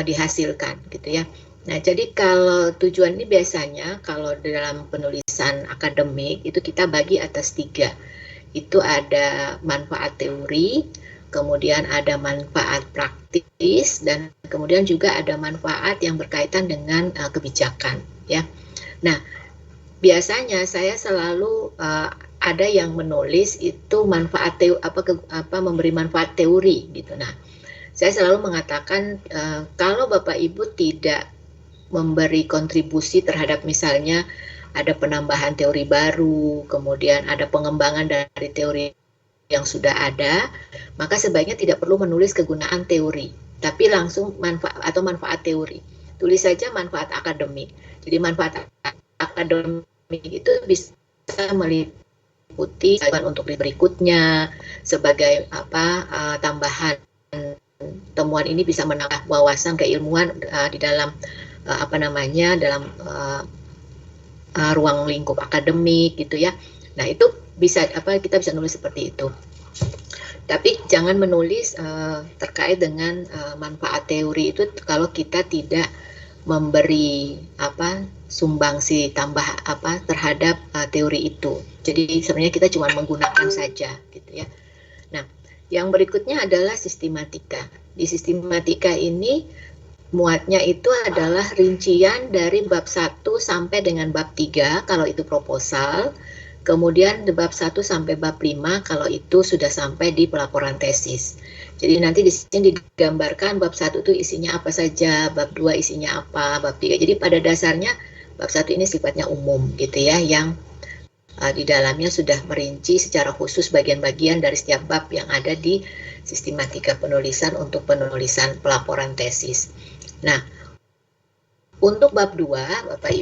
dihasilkan gitu ya. Nah, jadi kalau tujuan ini biasanya kalau dalam penulisan akademik itu kita bagi atas 3. Itu ada manfaat teori, kemudian ada manfaat praktis, dan kemudian juga ada manfaat yang berkaitan dengan kebijakan ya. Nah, biasanya saya selalu ada yang menulis itu manfaat memberi manfaat teori gitu. Nah, saya selalu mengatakan kalau Bapak Ibu tidak memberi kontribusi terhadap misalnya ada penambahan teori baru, kemudian ada pengembangan dari teori yang sudah ada, maka sebaiknya tidak perlu menulis kegunaan teori, tapi langsung manfaat teori. Tulis saja manfaat akademik. Jadi manfaat akademik itu bisa meliputi untuk berikutnya sebagai tambahan temuan ini bisa menambah wawasan keilmuan di dalam dalam ruang lingkup akademik gitu ya. Nah, itu bisa kita bisa nulis seperti itu. Tapi jangan menulis terkait dengan manfaat teori itu kalau kita tidak memberi sumbangsi tambah terhadap teori itu. Jadi sebenarnya kita cuma menggunakan saja gitu ya. Nah, yang berikutnya adalah sistematika. Di sistematika ini muatnya itu adalah rincian dari bab 1 sampai dengan bab 3 kalau itu proposal, kemudian bab 1 sampai bab 5 kalau itu sudah sampai di pelaporan tesis. Jadi nanti di sini digambarkan bab 1 itu isinya apa saja, bab 2 isinya apa, bab 3. Jadi pada dasarnya bab 1 ini sifatnya umum gitu ya, yang di dalamnya sudah merinci secara khusus bagian-bagian dari setiap bab yang ada di sistematika penulisan untuk penulisan pelaporan tesis. Nah, untuk bab 2, Bapak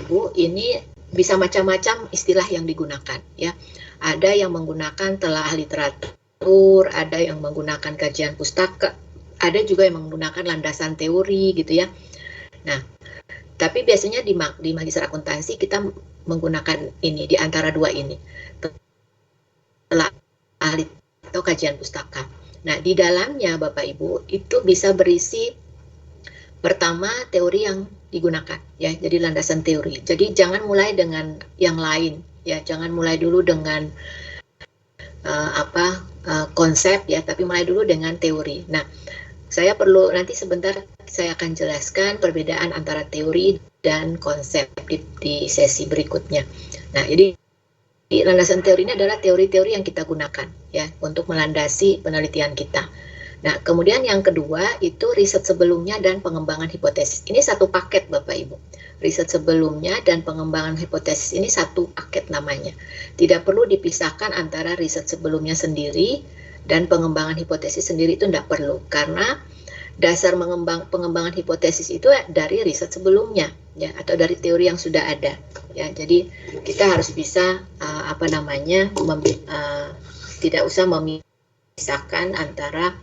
Ibu, ini bisa macam-macam istilah yang digunakan ya. Ada yang menggunakan telaah literatur, ada yang menggunakan kajian pustaka, ada juga yang menggunakan landasan teori gitu ya. Nah, tapi biasanya di magister akuntansi kita menggunakan ini di antara dua ini, telaah atau kajian pustaka. Nah, di dalamnya Bapak Ibu itu bisa berisi pertama teori yang digunakan ya, jadi landasan teori. Jadi jangan mulai dengan yang lain ya, jangan mulai dulu dengan konsep ya, tapi mulai dulu dengan teori. Nah, saya perlu nanti sebentar saya akan jelaskan perbedaan antara teori dan konsep di sesi berikutnya. Nah, jadi landasan teori ini adalah teori-teori yang kita gunakan ya untuk melandasi penelitian kita. Nah, kemudian yang kedua itu riset sebelumnya dan pengembangan hipotesis. Ini satu paket Bapak Ibu. Riset sebelumnya dan pengembangan hipotesis ini satu paket namanya. Tidak perlu dipisahkan antara riset sebelumnya sendiri dan pengembangan hipotesis sendiri, itu tidak perlu. Karena dasar pengembangan hipotesis itu dari riset sebelumnya ya, atau dari teori yang sudah ada ya. Jadi kita harus bisa tidak usah memisahkan antara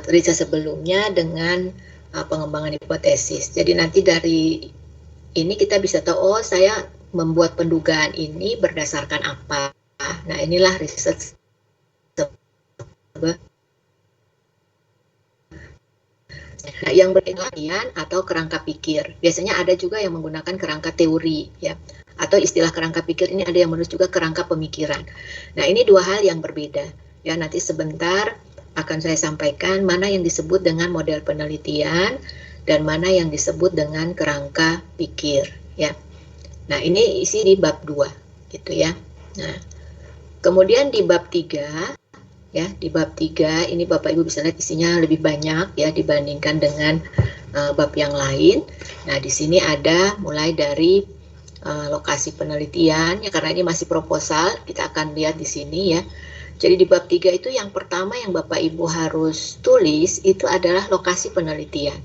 riset sebelumnya dengan pengembangan hipotesis. Jadi nanti dari ini kita bisa tahu, oh saya membuat pendugaan ini berdasarkan apa. Nah, inilah riset Nah, yang berkaitan atau kerangka pikir. Biasanya ada juga yang menggunakan kerangka teori ya. Atau istilah kerangka pikir ini ada yang menulis juga kerangka pemikiran. Nah, ini dua hal yang berbeda. Ya, nanti sebentar akan saya sampaikan mana yang disebut dengan model penelitian dan mana yang disebut dengan kerangka pikir ya. Nah, ini isi di bab 2 gitu ya. Nah, kemudian di bab 3 ya, di bab 3 ini Bapak Ibu bisa lihat isinya lebih banyak ya dibandingkan dengan bab yang lain. Nah, di sini ada mulai dari lokasi penelitian ya, karena ini masih proposal, kita akan lihat di sini ya. Jadi di bab 3 itu yang pertama yang Bapak Ibu harus tulis itu adalah lokasi penelitian.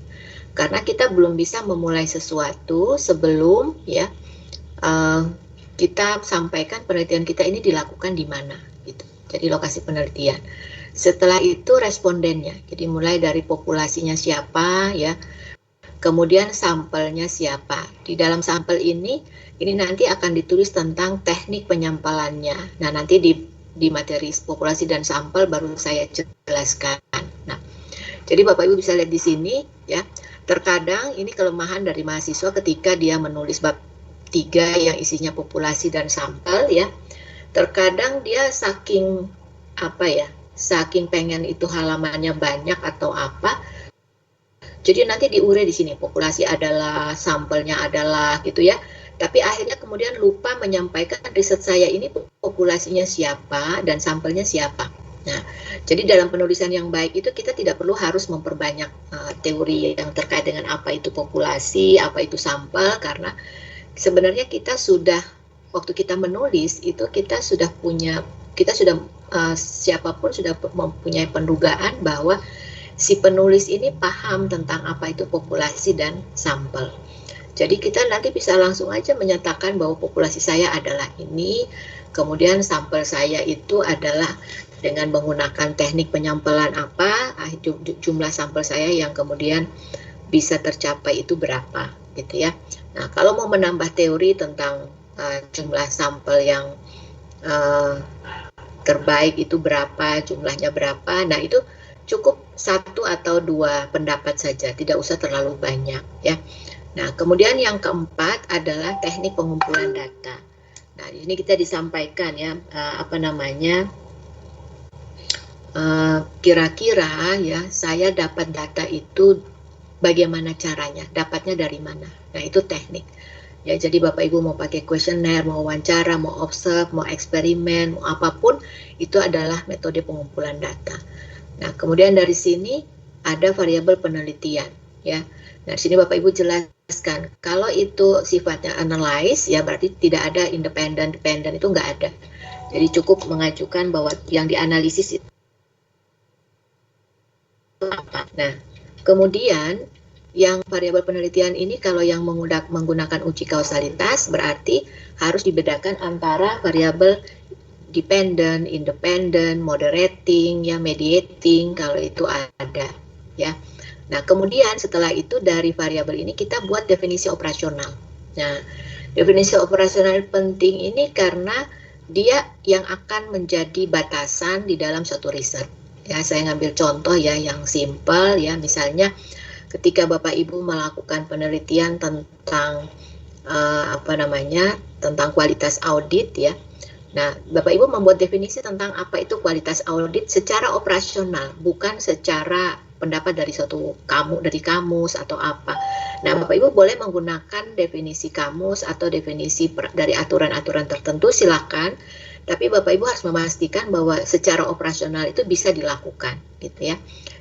Karena kita belum bisa memulai sesuatu sebelum ya kita sampaikan penelitian kita ini dilakukan di mana gitu. Jadi lokasi penelitian. Setelah itu respondennya. Jadi mulai dari populasinya siapa ya. Kemudian sampelnya siapa. Di dalam sampel ini nanti akan ditulis tentang teknik penyampalannya. Nah, nanti di di materi populasi dan sampel baru saya jelaskan. Nah, jadi Bapak Ibu bisa lihat di sini ya. Terkadang ini kelemahan dari mahasiswa ketika dia menulis bab 3 yang isinya populasi dan sampel ya. Terkadang dia saking saking pengen itu halamannya banyak atau apa. Jadi nanti diure di sini populasi adalah, sampelnya adalah gitu ya. Tapi akhirnya kemudian lupa menyampaikan riset saya ini populasinya siapa dan sampelnya siapa. Nah, jadi dalam penulisan yang baik itu kita tidak perlu harus memperbanyak teori yang terkait dengan apa itu populasi, apa itu sampel, karena sebenarnya kita sudah, waktu kita menulis itu kita sudah siapapun sudah mempunyai pendugaan bahwa si penulis ini paham tentang apa itu populasi dan sampel. Jadi kita nanti bisa langsung aja menyatakan bahwa populasi saya adalah ini, kemudian sampel saya itu adalah dengan menggunakan teknik penyampelan apa, jumlah sampel saya yang kemudian bisa tercapai itu berapa, gitu ya. Nah, kalau mau menambah teori tentang jumlah sampel yang terbaik itu berapa, jumlahnya berapa, nah itu cukup 1 atau 2 pendapat saja, tidak usah terlalu banyak ya. Nah, kemudian yang keempat adalah teknik pengumpulan data. Nah, ini kita disampaikan ya, kira-kira ya saya dapat data itu bagaimana caranya, dapatnya dari mana. Nah, itu teknik. Ya, jadi Bapak Ibu mau pakai kuesioner, mau wawancara, mau observe, mau eksperimen, mau apapun, itu adalah metode pengumpulan data. Nah, kemudian dari sini ada variabel penelitian ya. Nah, di sini Bapak Ibu jelaskan, kalau itu sifatnya analyze, ya berarti tidak ada independen itu nggak ada. Jadi cukup mengajukan bahwa yang dianalisis itu apa. Nah, kemudian yang variabel penelitian ini kalau yang menggunakan uji kausalitas berarti harus dibedakan antara variabel dependent, independent, moderating, ya mediating kalau itu ada, ya. Nah, kemudian setelah itu dari variabel ini kita buat definisi operasional. Nah, definisi operasional penting ini karena dia yang akan menjadi batasan di dalam suatu riset. Ya, saya ngambil contoh ya yang simpel ya, misalnya ketika Bapak Ibu melakukan penelitian tentang tentang kualitas audit ya. Nah, Bapak Ibu membuat definisi tentang apa itu kualitas audit secara operasional, bukan secara pendapat dari dari kamus atau apa. Nah, Bapak Ibu boleh menggunakan definisi kamus atau definisi dari aturan-aturan tertentu, silakan. Tapi Bapak Ibu harus memastikan bahwa secara operasional itu bisa dilakukan, gitu ya.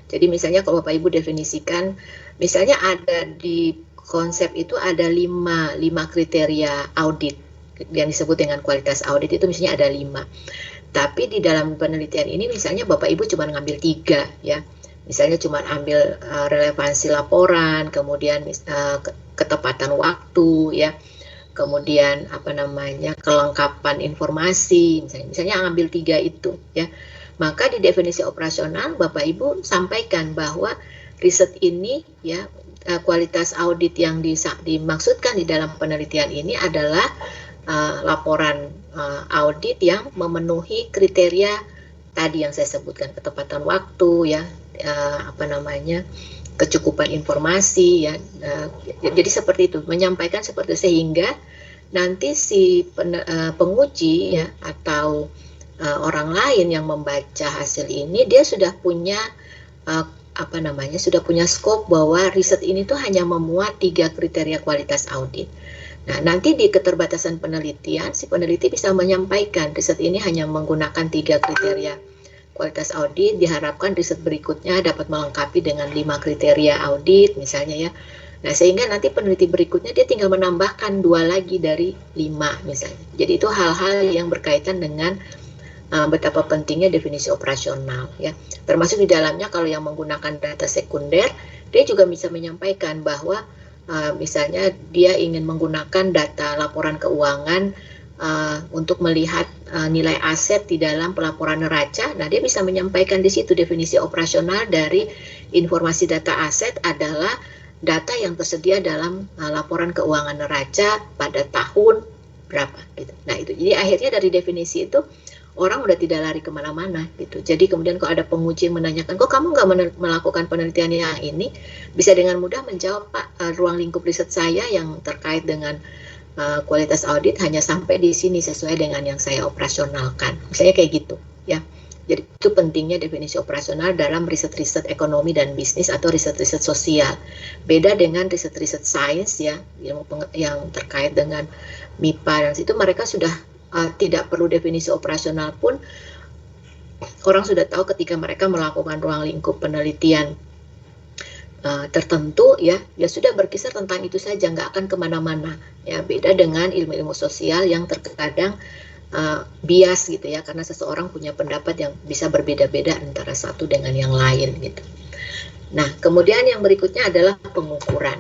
Jadi misalnya kalau Bapak Ibu definisikan, misalnya ada di konsep itu ada 5 kriteria audit yang disebut dengan kualitas audit itu misalnya ada 5. Tapi di dalam penelitian ini misalnya Bapak Ibu cuma ngambil 3 ya. Misalnya cuma ambil relevansi laporan, kemudian ketepatan waktu ya. Kemudian kelengkapan informasi, misalnya ambil 3 itu ya. Maka di definisi operasional Bapak Ibu sampaikan bahwa riset ini ya, kualitas audit yang dimaksudkan di dalam penelitian ini adalah laporan audit yang memenuhi kriteria tadi yang saya sebutkan, ketepatan waktu ya, kecukupan informasi ya. Jadi seperti itu, menyampaikan seperti sehingga nanti si penguji ya atau orang lain yang membaca hasil ini dia sudah punya sudah punya scope bahwa riset ini tuh hanya memuat 3 kriteria kualitas audit. Nah, nanti di keterbatasan penelitian, si peneliti bisa menyampaikan riset ini hanya menggunakan 3 kriteria kualitas audit, diharapkan riset berikutnya dapat melengkapi dengan 5 kriteria audit misalnya ya. Nah, sehingga nanti peneliti berikutnya dia tinggal menambahkan 2 lagi dari 5 misalnya. Jadi itu hal-hal yang berkaitan dengan betapa pentingnya definisi operasional ya. Termasuk di dalamnya kalau yang menggunakan data sekunder, dia juga bisa menyampaikan bahwa misalnya dia ingin menggunakan data laporan keuangan untuk melihat nilai aset di dalam pelaporan neraca. Nah, dia bisa menyampaikan di situ definisi operasional dari informasi data aset adalah data yang tersedia dalam laporan keuangan neraca pada tahun berapa gitu. Nah, itu jadi akhirnya dari definisi itu orang udah tidak lari kemana-mana gitu. Jadi kemudian kalau ada penguji yang menanyakan, kok kamu nggak melakukan penelitian yang ini, bisa dengan mudah menjawab, Pak, ruang lingkup riset saya yang terkait dengan kualitas audit hanya sampai di sini sesuai dengan yang saya operasionalkan. Misalnya kayak gitu, ya. Jadi itu pentingnya definisi operasional dalam riset-riset ekonomi dan bisnis atau riset-riset sosial. Beda dengan riset-riset sains ya, yang terkait dengan MIPA dan itu mereka sudah tidak perlu definisi operasional pun orang sudah tahu ketika mereka melakukan ruang lingkup penelitian tertentu ya sudah berkisar tentang itu saja, nggak akan kemana-mana ya. Beda dengan ilmu-ilmu sosial yang terkadang bias gitu ya, karena seseorang punya pendapat yang bisa berbeda-beda antara satu dengan yang lain gitu. Nah, kemudian yang berikutnya adalah pengukuran.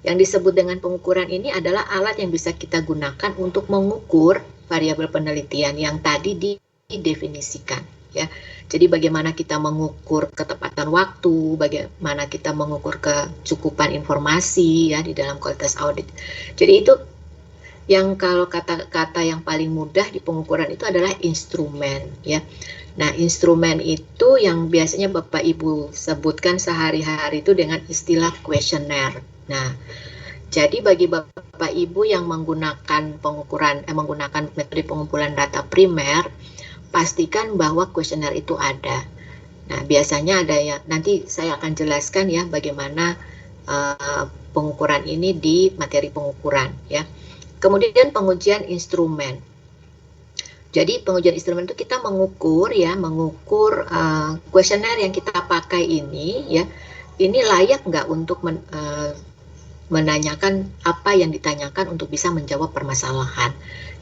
Yang disebut dengan pengukuran ini adalah alat yang bisa kita gunakan untuk mengukur variabel penelitian yang tadi didefinisikan ya. Jadi bagaimana kita mengukur ketepatan waktu, bagaimana kita mengukur kecukupan informasi ya di dalam kualitas audit. Jadi itu yang kalau kata-kata yang paling mudah di pengukuran itu adalah instrumen ya. Nah, instrumen itu yang biasanya Bapak Ibu sebutkan sehari-hari itu dengan istilah kuesioner. Nah, jadi bagi Bapak Ibu yang menggunakan menggunakan metode pengumpulan data primer, pastikan bahwa kuesioner itu ada. Nah, biasanya ada ya, nanti saya akan jelaskan ya bagaimana pengukuran ini di materi pengukuran ya. Kemudian pengujian instrumen. Jadi pengujian instrumen itu kita mengukur kuesioner yang kita pakai ini ya, ini layak nggak untuk menanyakan apa yang ditanyakan untuk bisa menjawab permasalahan.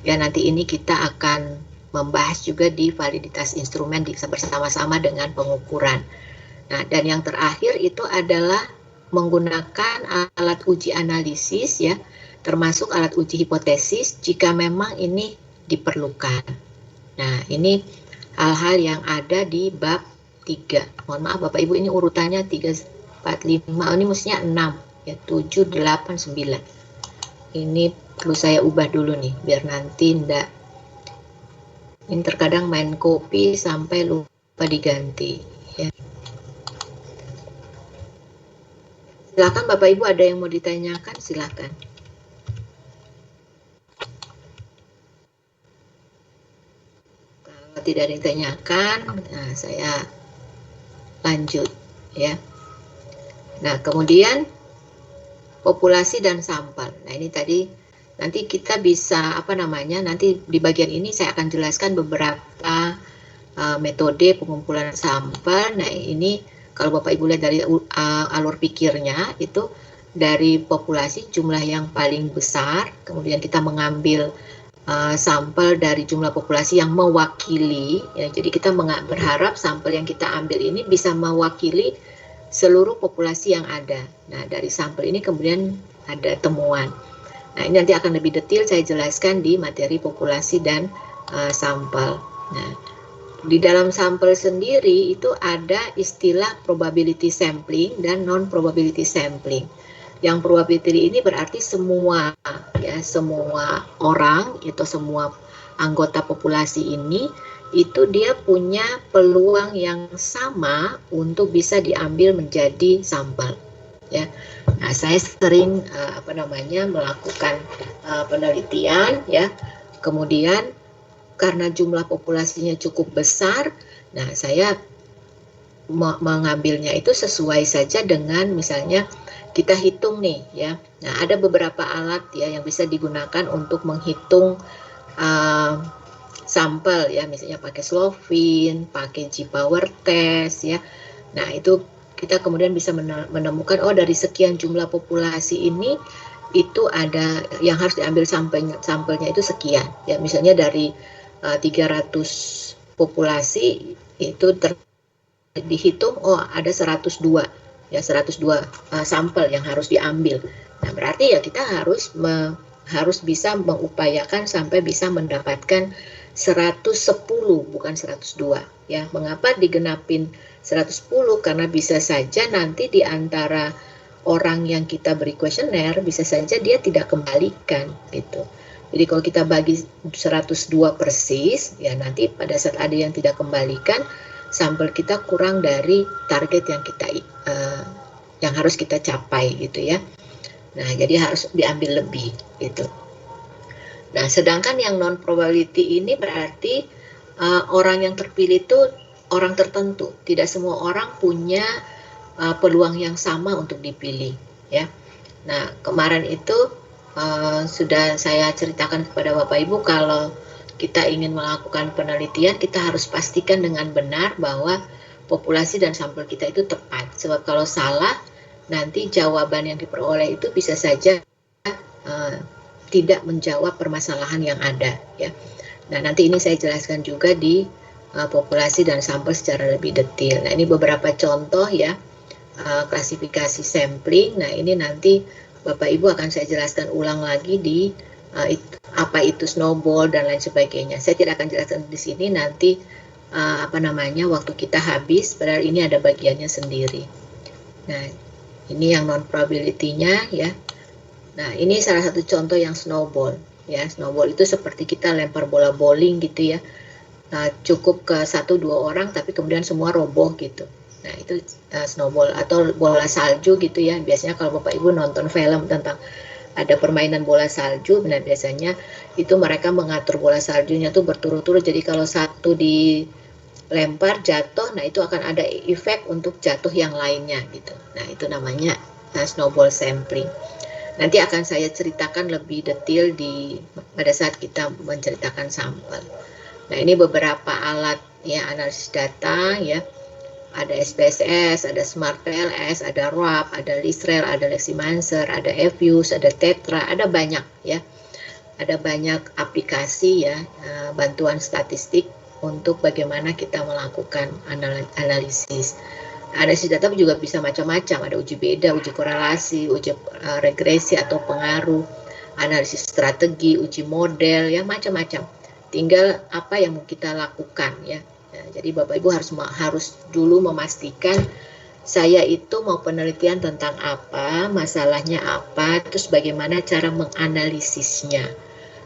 Ya, nanti ini kita akan membahas juga di validitas instrumen bersama-sama dengan pengukuran. Nah, dan yang terakhir itu adalah menggunakan alat uji analisis ya, termasuk alat uji hipotesis jika memang ini diperlukan. Nah, ini hal-hal yang ada di bab 3. Mohon maaf Bapak Ibu, ini urutannya 3, 4, 5, ini mestinya 6 ya, 7, 8, 9. Ini perlu saya ubah dulu nih biar nanti enggak, ini terkadang main copy sampai lupa diganti ya. Silakan Bapak Ibu, ada yang mau ditanyakan silakan. Kalau tidak ada yang ditanyakan, nah saya lanjut ya. Nah, kemudian populasi dan sampel. Nah, ini tadi nanti kita bisa nanti di bagian ini saya akan jelaskan beberapa metode pengumpulan sampel. Nah, ini kalau Bapak Ibu lihat dari alur pikirnya itu dari populasi jumlah yang paling besar, kemudian kita mengambil sampel dari jumlah populasi yang mewakili ya. Jadi kita berharap sampel yang kita ambil ini bisa mewakili seluruh populasi yang ada. Nah, dari sampel ini kemudian ada temuan. Nah, ini nanti akan lebih detail saya jelaskan di materi populasi dan sampel. Nah, di dalam sampel sendiri itu ada istilah probability sampling dan non-probability sampling. Yang probability ini berarti semua orang itu semua anggota populasi ini itu dia punya peluang yang sama untuk bisa diambil menjadi sampel ya. Nah, saya sering melakukan penelitian ya. Kemudian karena jumlah populasinya cukup besar, nah saya mengambilnya itu sesuai saja dengan misalnya kita hitung nih ya. Nah, ada beberapa alat ya yang bisa digunakan untuk menghitung sampel ya, misalnya pakai Slovin, pakai G-Power test ya. Nah, itu kita kemudian bisa menemukan dari sekian jumlah populasi ini itu ada yang harus diambil sampelnya itu sekian ya. Misalnya dari 300 populasi itu dihitung ada 102 ya, 102 sampel yang harus diambil. Nah, berarti ya kita harus bisa mengupayakan sampai bisa mendapatkan 110 bukan 102 ya. Mengapa digenapin 110? Karena bisa saja nanti di antara orang yang kita beri kuesioner bisa saja dia tidak kembalikan gitu. Jadi kalau kita bagi 102 persis, ya nanti pada saat ada yang tidak kembalikan, sampel kita kurang dari target yang harus kita capai gitu ya. Nah, jadi harus diambil lebih gitu. Nah, sedangkan yang non probability ini berarti orang yang terpilih itu orang tertentu. Tidak semua orang punya peluang yang sama untuk dipilih ya. Nah, kemarin itu sudah saya ceritakan kepada Bapak Ibu kalau kita ingin melakukan penelitian, kita harus pastikan dengan benar bahwa populasi dan sampel kita itu tepat. Sebab kalau salah, nanti jawaban yang diperoleh itu bisa saja tidak menjawab permasalahan yang ada ya. Nah, nanti ini saya jelaskan juga di populasi dan sampel secara lebih detail. Nah, ini beberapa contoh ya klasifikasi sampling. Nah, ini nanti Bapak Ibu akan saya jelaskan ulang lagi di apa itu snowball dan lain sebagainya. Saya tidak akan jelaskan di sini, nanti waktu kita habis, padahal ini ada bagiannya sendiri. Nah, ini yang non probability-nya ya. Nah, ini salah satu contoh yang snowball ya. Snowball itu seperti kita lempar bola bowling gitu ya. Cukup ke 1-2 orang tapi kemudian semua roboh gitu. Nah, itu snowball atau bola salju gitu ya. Biasanya kalau Bapak Ibu nonton film tentang ada permainan bola salju, nah biasanya itu mereka mengatur bola saljunya tuh berturut-turut. Jadi kalau satu dilempar jatuh, nah itu akan ada efek untuk jatuh yang lainnya gitu. Nah, itu namanya snowball sampling. Nanti akan saya ceritakan lebih detail pada saat kita menceritakan sampel. Nah, ini beberapa alat ya analisis data ya. Ada SPSS, ada Smart PLS, ada RAP, ada Lisrel, ada Leximancer, ada Fuse, ada Tetra, ada banyak ya. Ada banyak aplikasi ya, bantuan statistik untuk bagaimana kita melakukan analisis. Analisis data juga bisa macam-macam, ada uji beda, uji korelasi, uji regresi atau pengaruh, analisis strategi, uji model, ya macam-macam. Tinggal apa yang mau kita lakukan ya. Nah, jadi Bapak Ibu harus dulu memastikan saya itu mau penelitian tentang apa, masalahnya apa, terus bagaimana cara menganalisisnya.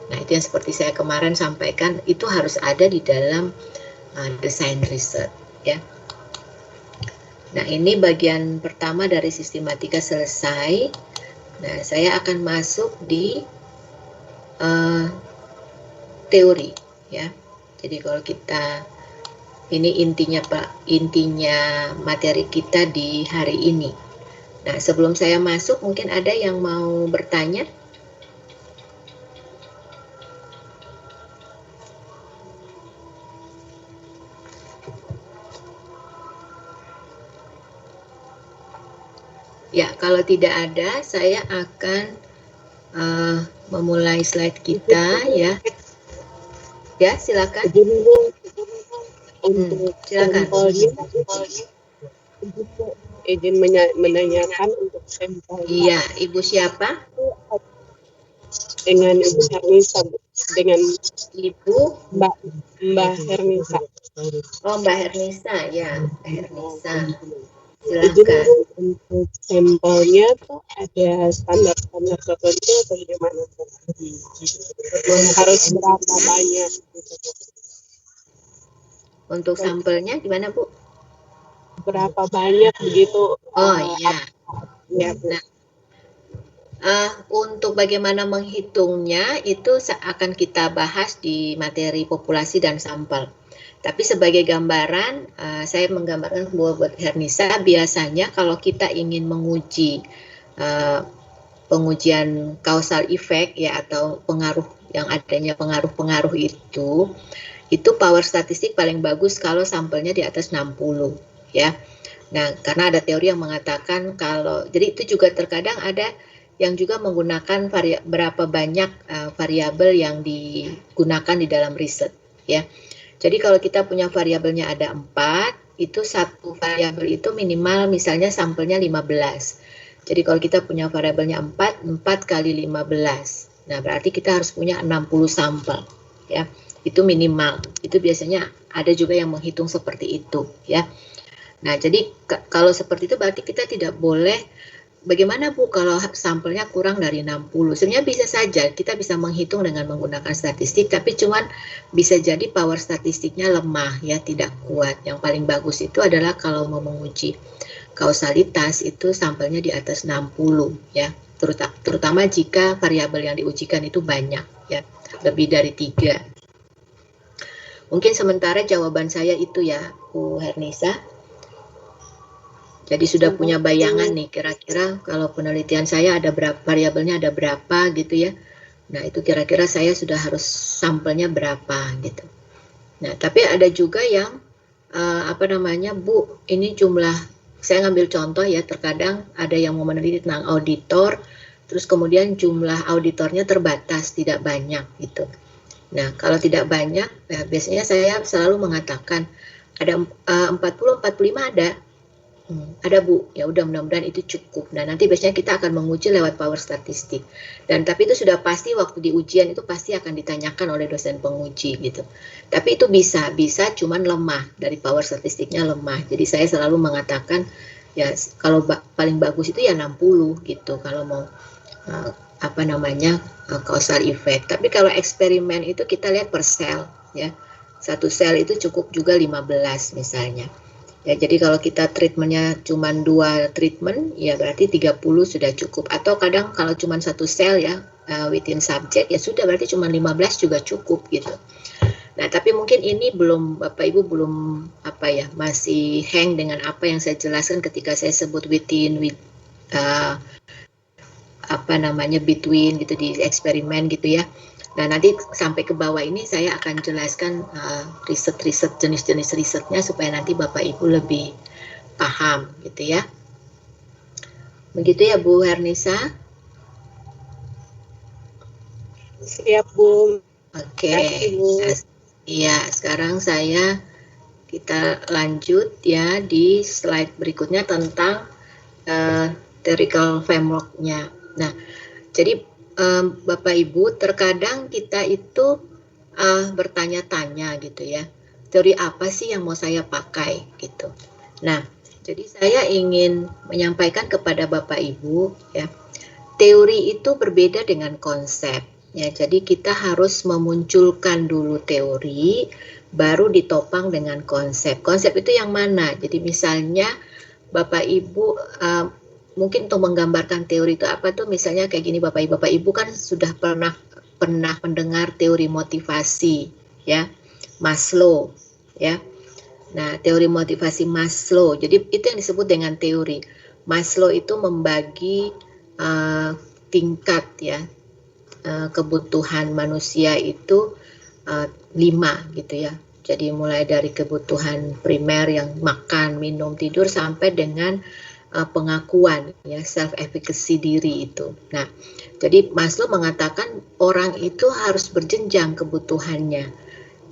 Nah, itu yang seperti saya kemarin sampaikan, itu harus ada di dalam desain riset ya. Nah, ini bagian pertama dari sistematika selesai. Nah, saya akan masuk di teori ya. Jadi kalau kita ini intinya materi kita di hari ini. Nah, sebelum saya masuk mungkin ada yang mau bertanya? Ya, kalau tidak ada, saya akan memulai slide kita ya. Ya, silakan. Silakan. Izin menanyakan untuk sampel. Iya, Ibu siapa? Dengan Ibu Hernisa, dengan Ibu Mbak Hernisa. Oh, Mbak Hernisa ya, Mbak Hernisa. Silakan. Untuk sampelnya tuh ada standar-standar tertentu atau gimana? Harus berapa banyak? Untuk sampelnya gimana, Bu? Berapa banyak begitu? Oh iya. Ya, nah, untuk bagaimana menghitungnya itu akan kita bahas di materi populasi dan sampel. Tapi sebagai gambaran, saya menggambarkan buat Hernisa, biasanya kalau kita ingin menguji pengujian causal effect ya atau pengaruh yang adanya pengaruh-pengaruh itu power statistik paling bagus kalau sampelnya di atas 60 ya. Nah, karena ada teori yang mengatakan jadi itu juga terkadang ada yang juga menggunakan berapa banyak variabel yang digunakan di dalam riset ya. Jadi kalau kita punya variabelnya ada 4, itu satu variabel itu minimal misalnya sampelnya 15. Jadi kalau kita punya variabelnya 4 kali 15. Nah, berarti kita harus punya 60 sampel ya. Itu minimal. Itu biasanya ada juga yang menghitung seperti itu ya. Nah, jadi kalau seperti itu berarti kita tidak boleh bagaimana Bu kalau sampelnya kurang dari 60? Sebenarnya bisa saja, kita bisa menghitung dengan menggunakan statistik, tapi cuman bisa jadi power statistiknya lemah ya, tidak kuat. Yang paling bagus itu adalah kalau mau menguji kausalitas itu sampelnya di atas 60 ya, terutama jika variabel yang diujikan itu banyak ya, lebih dari 3. Mungkin sementara jawaban saya itu ya Bu Hernisa. Jadi sudah punya bayangan nih kira-kira kalau penelitian saya ada berapa, variabelnya ada berapa gitu ya. Nah itu kira-kira saya sudah harus sampelnya berapa gitu. Nah tapi ada juga yang apa namanya Bu, ini jumlah, saya ngambil contoh ya, terkadang ada yang mau meneliti tentang auditor, terus kemudian jumlah auditornya terbatas, tidak banyak gitu. Nah kalau tidak banyak, ya, biasanya saya selalu mengatakan ada 40-45 ada Bu, ya udah mudah-mudahan itu cukup. Nah nanti biasanya kita akan menguji lewat power statistik. Dan tapi itu sudah pasti waktu di ujian itu pasti akan ditanyakan oleh dosen penguji gitu. Tapi itu bisa cuman lemah, dari power statistiknya lemah. Jadi saya selalu mengatakan ya kalau paling bagus itu ya 60 gitu kalau mau apa namanya causal effect. Tapi kalau eksperimen itu kita lihat per sel ya. Satu sel itu cukup juga 15 misalnya. Ya, jadi kalau kita treatmentnya cuma 2 treatment, ya berarti 30 sudah cukup. Atau kadang kalau cuma satu sel ya, within subject, ya sudah berarti cuma 15 juga cukup gitu. Nah, tapi mungkin ini belum, Bapak Ibu belum apa ya, masih hang dengan apa yang saya jelaskan ketika saya sebut within, apa namanya, between gitu di eksperimen gitu ya. Nah nanti sampai ke bawah ini saya akan jelaskan riset-riset, jenis-jenis risetnya supaya nanti Bapak Ibu lebih paham gitu ya. Begitu ya Bu Hernisa. Siap Bu. Oke. Iya, sekarang kita lanjut ya di slide berikutnya tentang theoretical framework-nya. Nah, jadi Bapak Ibu, terkadang kita itu bertanya-tanya gitu ya, teori apa sih yang mau saya pakai gitu. Nah, jadi saya ingin menyampaikan kepada Bapak Ibu ya, teori itu berbeda dengan konsep ya. Jadi kita harus memunculkan dulu teori, baru ditopang dengan konsep. Konsep itu yang mana? Jadi misalnya Bapak Ibu mungkin untuk menggambarkan teori itu apa tuh, misalnya kayak gini Bapak Ibu kan sudah pernah mendengar teori motivasi ya, Maslow ya. Nah, teori motivasi Maslow. Jadi itu yang disebut dengan teori. Maslow itu membagi tingkat ya kebutuhan manusia itu 5 gitu ya. Jadi mulai dari kebutuhan primer yang makan, minum, tidur sampai dengan pengakuan ya, self efficacy diri itu. Nah, jadi Maslow mengatakan orang itu harus berjenjang kebutuhannya.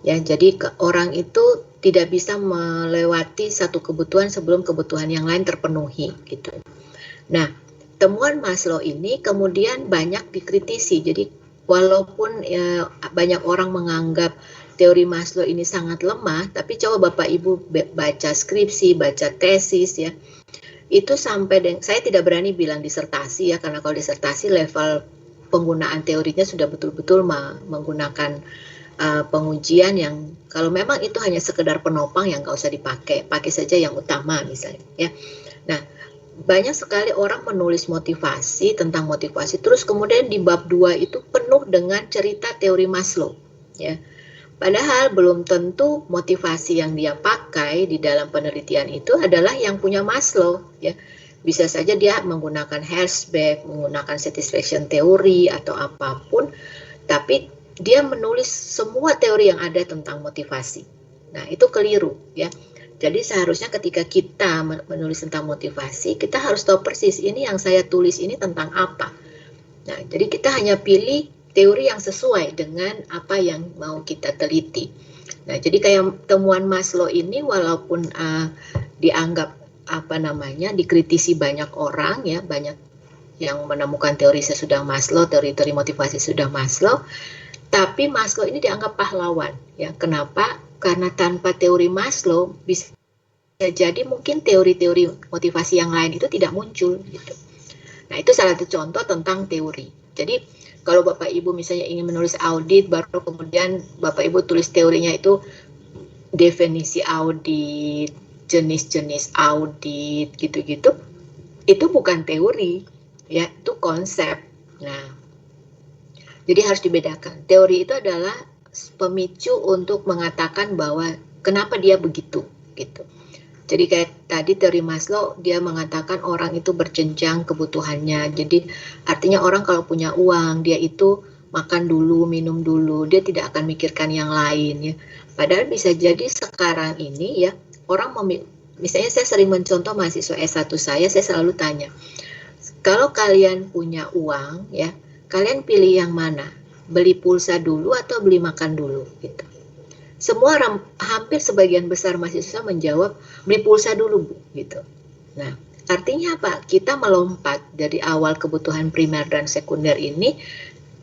Ya, jadi orang itu tidak bisa melewati satu kebutuhan sebelum kebutuhan yang lain terpenuhi gitu. Nah, temuan Maslow ini kemudian banyak dikritisi. Jadi walaupun banyak orang menganggap teori Maslow ini sangat lemah, tapi coba Bapak Ibu baca skripsi, baca tesis ya, itu sampai saya tidak berani bilang disertasi ya, karena kalau disertasi level penggunaan teorinya sudah betul-betul menggunakan pengujian yang kalau memang itu hanya sekedar penopang yang nggak usah dipakai, pakai saja yang utama misalnya ya. Nah, banyak sekali orang menulis motivasi, tentang motivasi, terus kemudian di bab 2 itu penuh dengan cerita teori Maslow ya. Padahal belum tentu motivasi yang dia pakai di dalam penelitian itu adalah yang punya Maslow ya. Bisa saja dia menggunakan Herzberg, menggunakan satisfaction theory atau apapun, tapi dia menulis semua teori yang ada tentang motivasi. Nah, itu keliru ya. Jadi seharusnya ketika kita menulis tentang motivasi, kita harus tahu persis ini yang saya tulis ini tentang apa. Nah, jadi kita hanya pilih teori yang sesuai dengan apa yang mau kita teliti. Nah, jadi kayak temuan Maslow ini walaupun dianggap apa namanya dikritisi banyak orang ya, banyak yang menemukan teori sesudah Maslow, teori-teori motivasi sudah Maslow, tapi Maslow ini dianggap pahlawan ya. Kenapa? Karena tanpa teori Maslow bisa jadi mungkin teori-teori motivasi yang lain itu tidak muncul gitu. Nah, itu salah satu contoh tentang teori. Jadi kalau Bapak Ibu misalnya ingin menulis audit, baru kemudian Bapak Ibu tulis teorinya itu definisi audit, jenis-jenis audit, gitu-gitu, itu bukan teori, ya, itu konsep. Nah, jadi harus dibedakan. Teori itu adalah pemicu untuk mengatakan bahwa kenapa dia begitu, gitu. Jadi kayak tadi teori Maslow, dia mengatakan orang itu berjenjang kebutuhannya. Jadi artinya orang kalau punya uang, dia itu makan dulu, minum dulu, dia tidak akan mikirkan yang lain, ya. Padahal bisa jadi sekarang ini, ya, orang misalnya saya sering mencontoh mahasiswa S1 saya selalu tanya, kalau kalian punya uang, ya, kalian pilih yang mana? Beli pulsa dulu atau beli makan dulu, gitu. Semua hampir sebagian besar mahasiswa menjawab beli pulsa dulu, Bu, gitu. Nah, artinya apa? Kita melompat dari awal kebutuhan primer dan sekunder ini,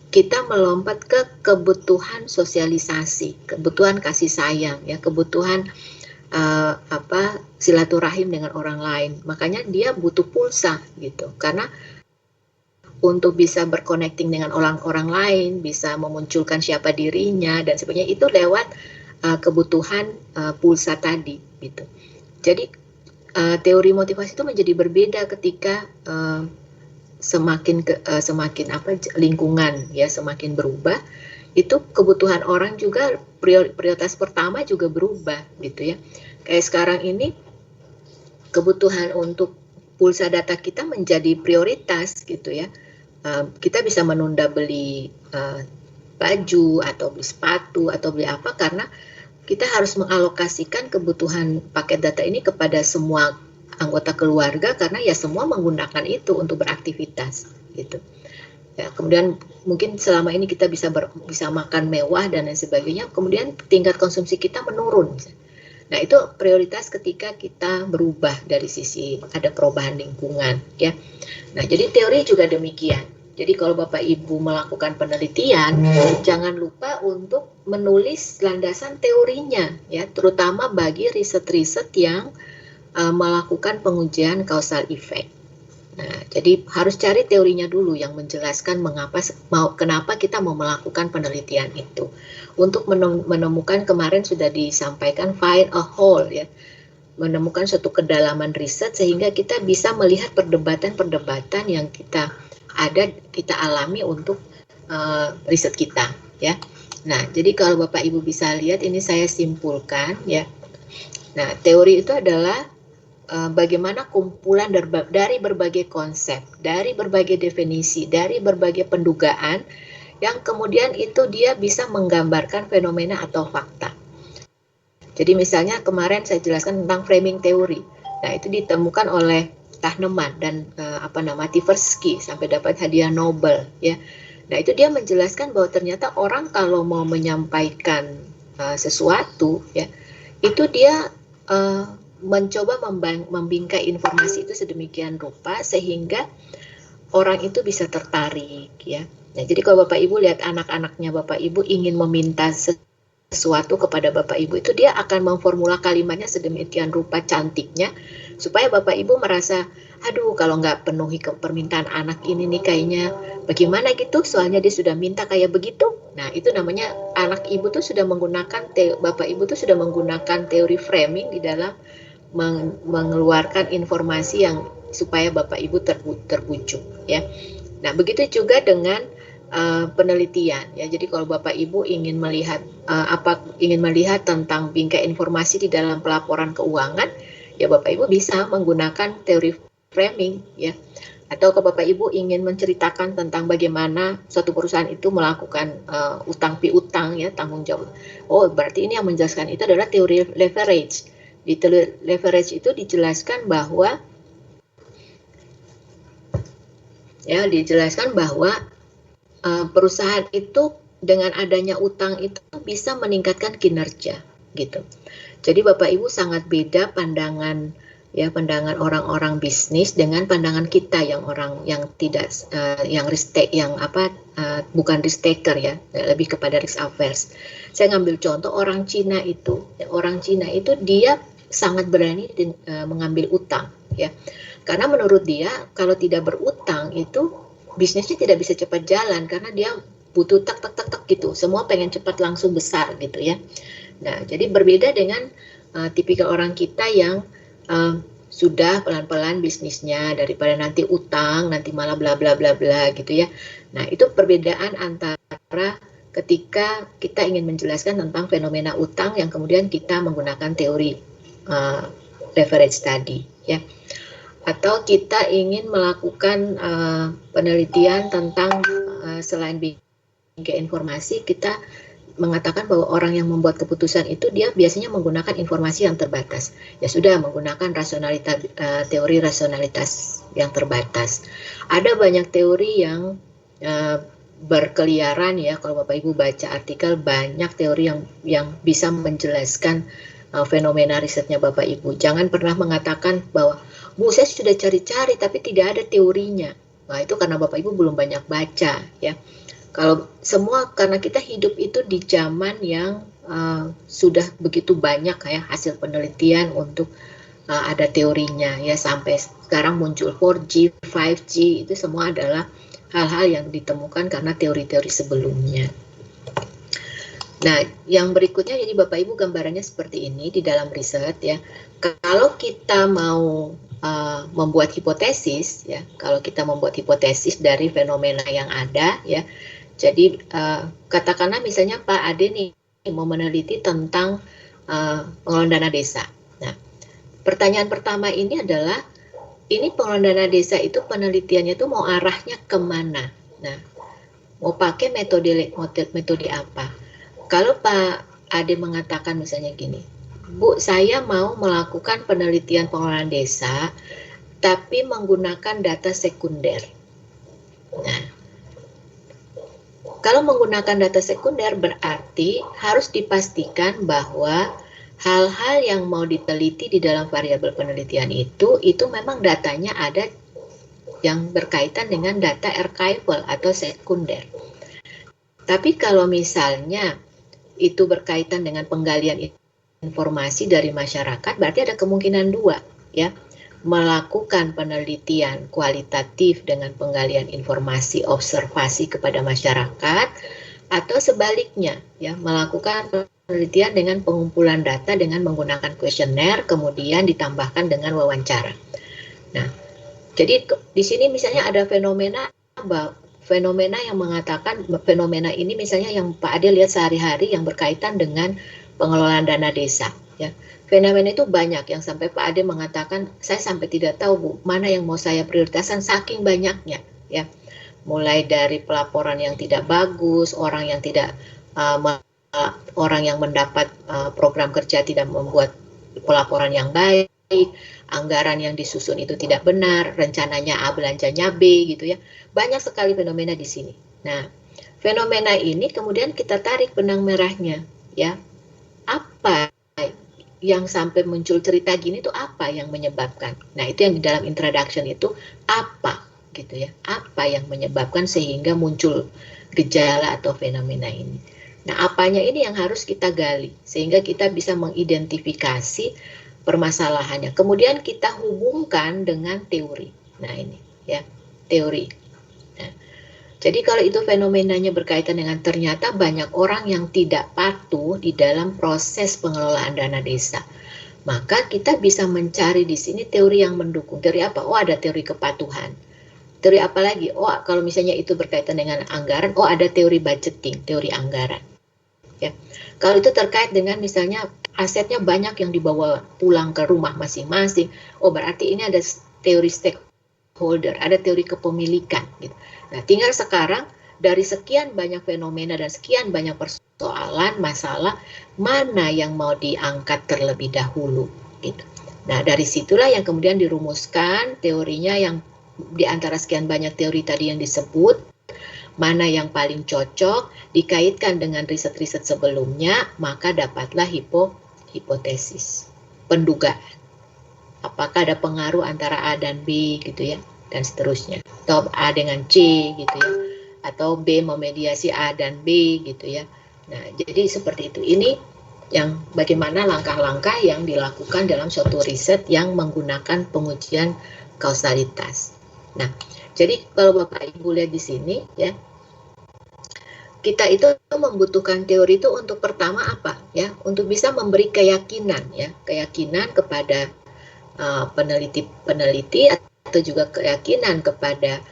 kita melompat ke kebutuhan sosialisasi, kebutuhan kasih sayang, ya, kebutuhan silaturahim dengan orang lain. Makanya dia butuh pulsa, gitu. Karena untuk bisa berconnecting dengan orang-orang lain, bisa memunculkan siapa dirinya dan sebagainya, itu lewat kebutuhan pulsa tadi, gitu. Jadi teori motivasi itu menjadi berbeda ketika semakin lingkungan, ya, semakin berubah, itu kebutuhan orang juga prioritas pertama juga berubah, gitu, ya. Kayak sekarang ini kebutuhan untuk pulsa data kita menjadi prioritas, gitu, ya. Kita bisa menunda beli baju atau beli sepatu atau beli apa karena kita harus mengalokasikan kebutuhan paket data ini kepada semua anggota keluarga karena ya semua menggunakan itu untuk beraktivitas, gitu. Ya, kemudian mungkin selama ini kita bisa makan mewah dan lain sebagainya, kemudian tingkat konsumsi kita menurun. Nah, itu prioritas ketika kita berubah dari sisi ada perubahan lingkungan, ya. Nah, jadi teori juga demikian. Jadi kalau Bapak Ibu melakukan penelitian, jangan lupa untuk menulis landasan teorinya, ya, terutama bagi riset-riset yang melakukan pengujian causal effect. Nah, jadi harus cari teorinya dulu yang menjelaskan kenapa kita mau melakukan penelitian itu. Untuk menemukan, kemarin sudah disampaikan, find a hole, ya, menemukan suatu kedalaman riset sehingga kita bisa melihat perdebatan-perdebatan yang kita alami untuk riset kita, ya. Nah, jadi kalau Bapak Ibu bisa lihat, ini saya simpulkan, ya. Nah, teori itu adalah bagaimana kumpulan dari berbagai konsep, dari berbagai definisi, dari berbagai pendugaan yang kemudian itu dia bisa menggambarkan fenomena atau fakta. Jadi misalnya kemarin saya jelaskan tentang framing teori. Nah, itu ditemukan oleh Kahneman dan Tversky sampai dapat hadiah Nobel, ya. Nah, itu dia menjelaskan bahwa ternyata orang kalau mau menyampaikan sesuatu, ya, itu dia mencoba membingkai informasi itu sedemikian rupa sehingga orang itu bisa tertarik, ya. Nah, jadi kalau Bapak Ibu lihat anak-anaknya Bapak Ibu ingin meminta sesuatu kepada Bapak Ibu, itu dia akan memformula kalimatnya sedemikian rupa cantiknya supaya Bapak Ibu merasa, aduh, kalau nggak penuhi permintaan anak ini nih kayaknya bagaimana gitu, soalnya dia sudah minta kayak begitu. Nah, itu namanya anak Ibu tuh sudah menggunakan, Bapak Ibu tuh sudah menggunakan teori framing di dalam mengeluarkan informasi yang supaya Bapak Ibu terbujuk, ya. Nah, begitu juga dengan penelitian, ya. Jadi kalau Bapak Ibu ingin melihat tentang bingkai informasi di dalam pelaporan keuangan, ya Bapak Ibu bisa menggunakan teori framing, ya. Atau kalau Bapak Ibu ingin menceritakan tentang bagaimana suatu perusahaan itu melakukan utang piutang, ya, tanggung jawab. Oh, berarti ini yang menjelaskan itu adalah teori leverage. Di teori leverage itu dijelaskan bahwa perusahaan itu dengan adanya utang itu bisa meningkatkan kinerja, gitu. Jadi Bapak Ibu sangat beda pandangan, ya, pandangan orang-orang bisnis dengan pandangan kita yang orang yang tidak bukan risk taker, ya, lebih kepada risk averse. Saya ngambil contoh orang Cina itu dia sangat berani mengambil utang, ya. Karena menurut dia kalau tidak berutang itu bisnisnya tidak bisa cepat jalan karena dia butuh tak tak tak tak gitu. Semua pengen cepat langsung besar gitu ya. Nah, jadi berbeda dengan tipikal orang kita yang sudah pelan-pelan bisnisnya daripada nanti utang, nanti malah bla bla bla bla gitu ya. Nah, itu perbedaan antara ketika kita ingin menjelaskan tentang fenomena utang yang kemudian kita menggunakan teori leverage tadi ya. Atau kita ingin melakukan penelitian tentang selain bingkai informasi, kita mengatakan bahwa orang yang membuat keputusan itu dia biasanya menggunakan informasi yang terbatas. Ya sudah, menggunakan rasionalitas, teori rasionalitas yang terbatas. Ada banyak teori yang berkeliaran ya, kalau Bapak Ibu baca artikel, banyak teori yang bisa menjelaskan fenomena risetnya Bapak Ibu. Jangan pernah mengatakan bahwa, Bu, saya sudah cari-cari tapi tidak ada teorinya. Nah, itu karena Bapak Ibu belum banyak baca ya. Kalau semua, karena kita hidup itu di zaman yang sudah begitu banyak ya hasil penelitian untuk ada teorinya ya, sampai sekarang muncul 4G, 5G, itu semua adalah hal-hal yang ditemukan karena teori-teori sebelumnya. Nah, yang berikutnya, jadi Bapak Ibu gambarannya seperti ini di dalam riset ya. Kalau kita mau membuat hipotesis ya, kalau kita membuat hipotesis dari fenomena yang ada ya. Jadi katakanlah misalnya Pak Ade nih mau meneliti tentang pengelolaan dana desa. Nah, pertanyaan pertama ini adalah, ini pengelolaan dana desa itu penelitiannya itu mau arahnya kemana? Nah, mau pakai metode apa? Kalau Pak Ade mengatakan misalnya gini, Bu, saya mau melakukan penelitian pengelolaan desa, tapi menggunakan data sekunder. Nah, kalau menggunakan data sekunder berarti harus dipastikan bahwa hal-hal yang mau diteliti di dalam variabel penelitian itu memang datanya ada yang berkaitan dengan data archival atau sekunder. Tapi kalau misalnya itu berkaitan dengan penggalian informasi dari masyarakat, berarti ada kemungkinan dua ya. Melakukan penelitian kualitatif dengan penggalian informasi observasi kepada masyarakat, atau sebaliknya ya, melakukan penelitian dengan pengumpulan data dengan menggunakan kuesioner kemudian ditambahkan dengan wawancara. Nah, jadi di sini misalnya ada fenomena yang mengatakan, fenomena ini misalnya yang Pak Ade lihat sehari-hari yang berkaitan dengan pengelolaan dana desa ya. Fenomena itu banyak yang sampai Pak Ade mengatakan, saya sampai tidak tahu Bu, mana yang mau saya prioritaskan saking banyaknya ya. Mulai dari pelaporan yang tidak bagus, orang yang tidak orang yang mendapat program kerja tidak membuat pelaporan yang baik, anggaran yang disusun itu tidak benar, rencananya A belanjanya B gitu ya. Banyak sekali fenomena di sini. Nah, fenomena ini kemudian kita tarik benang merahnya ya. Apa yang sampai muncul cerita gini tuh apa yang menyebabkan? Nah, itu yang di dalam introduction itu apa gitu ya. Apa yang menyebabkan sehingga muncul gejala atau fenomena ini. Nah, apanya ini yang harus kita gali sehingga kita bisa mengidentifikasi permasalahannya. Kemudian kita hubungkan dengan teori. Nah, ini ya, teori. Nah, jadi kalau itu fenomenanya berkaitan dengan ternyata banyak orang yang tidak patuh di dalam proses pengelolaan dana desa, maka kita bisa mencari di sini teori yang mendukung. Teori apa? Oh, ada teori kepatuhan. Teori apa lagi? Oh, kalau misalnya itu berkaitan dengan anggaran, oh ada teori budgeting, teori anggaran. Ya. Kalau itu terkait dengan misalnya asetnya banyak yang dibawa pulang ke rumah masing-masing, oh berarti ini ada teori stakeholder, ada teori kepemilikan gitu. Nah, tinggal sekarang dari sekian banyak fenomena dan sekian banyak persoalan, masalah, mana yang mau diangkat terlebih dahulu gitu. Nah, dari situlah yang kemudian dirumuskan teorinya, yang di antara sekian banyak teori tadi yang disebut, mana yang paling cocok dikaitkan dengan riset-riset sebelumnya, maka dapatlah hipotesis, pendugaan. Apakah ada pengaruh antara A dan B gitu ya, dan seterusnya. Atau A dengan C gitu ya, atau B memediasi A dan B gitu ya. Nah, jadi seperti itu. Ini yang bagaimana langkah-langkah yang dilakukan dalam suatu riset yang menggunakan pengujian kausalitas. Nah, jadi kalau Bapak Ibu lihat di sini ya, kita itu membutuhkan teori itu untuk pertama apa ya? Untuk bisa memberi keyakinan ya, keyakinan kepada peneliti atau juga keyakinan kepada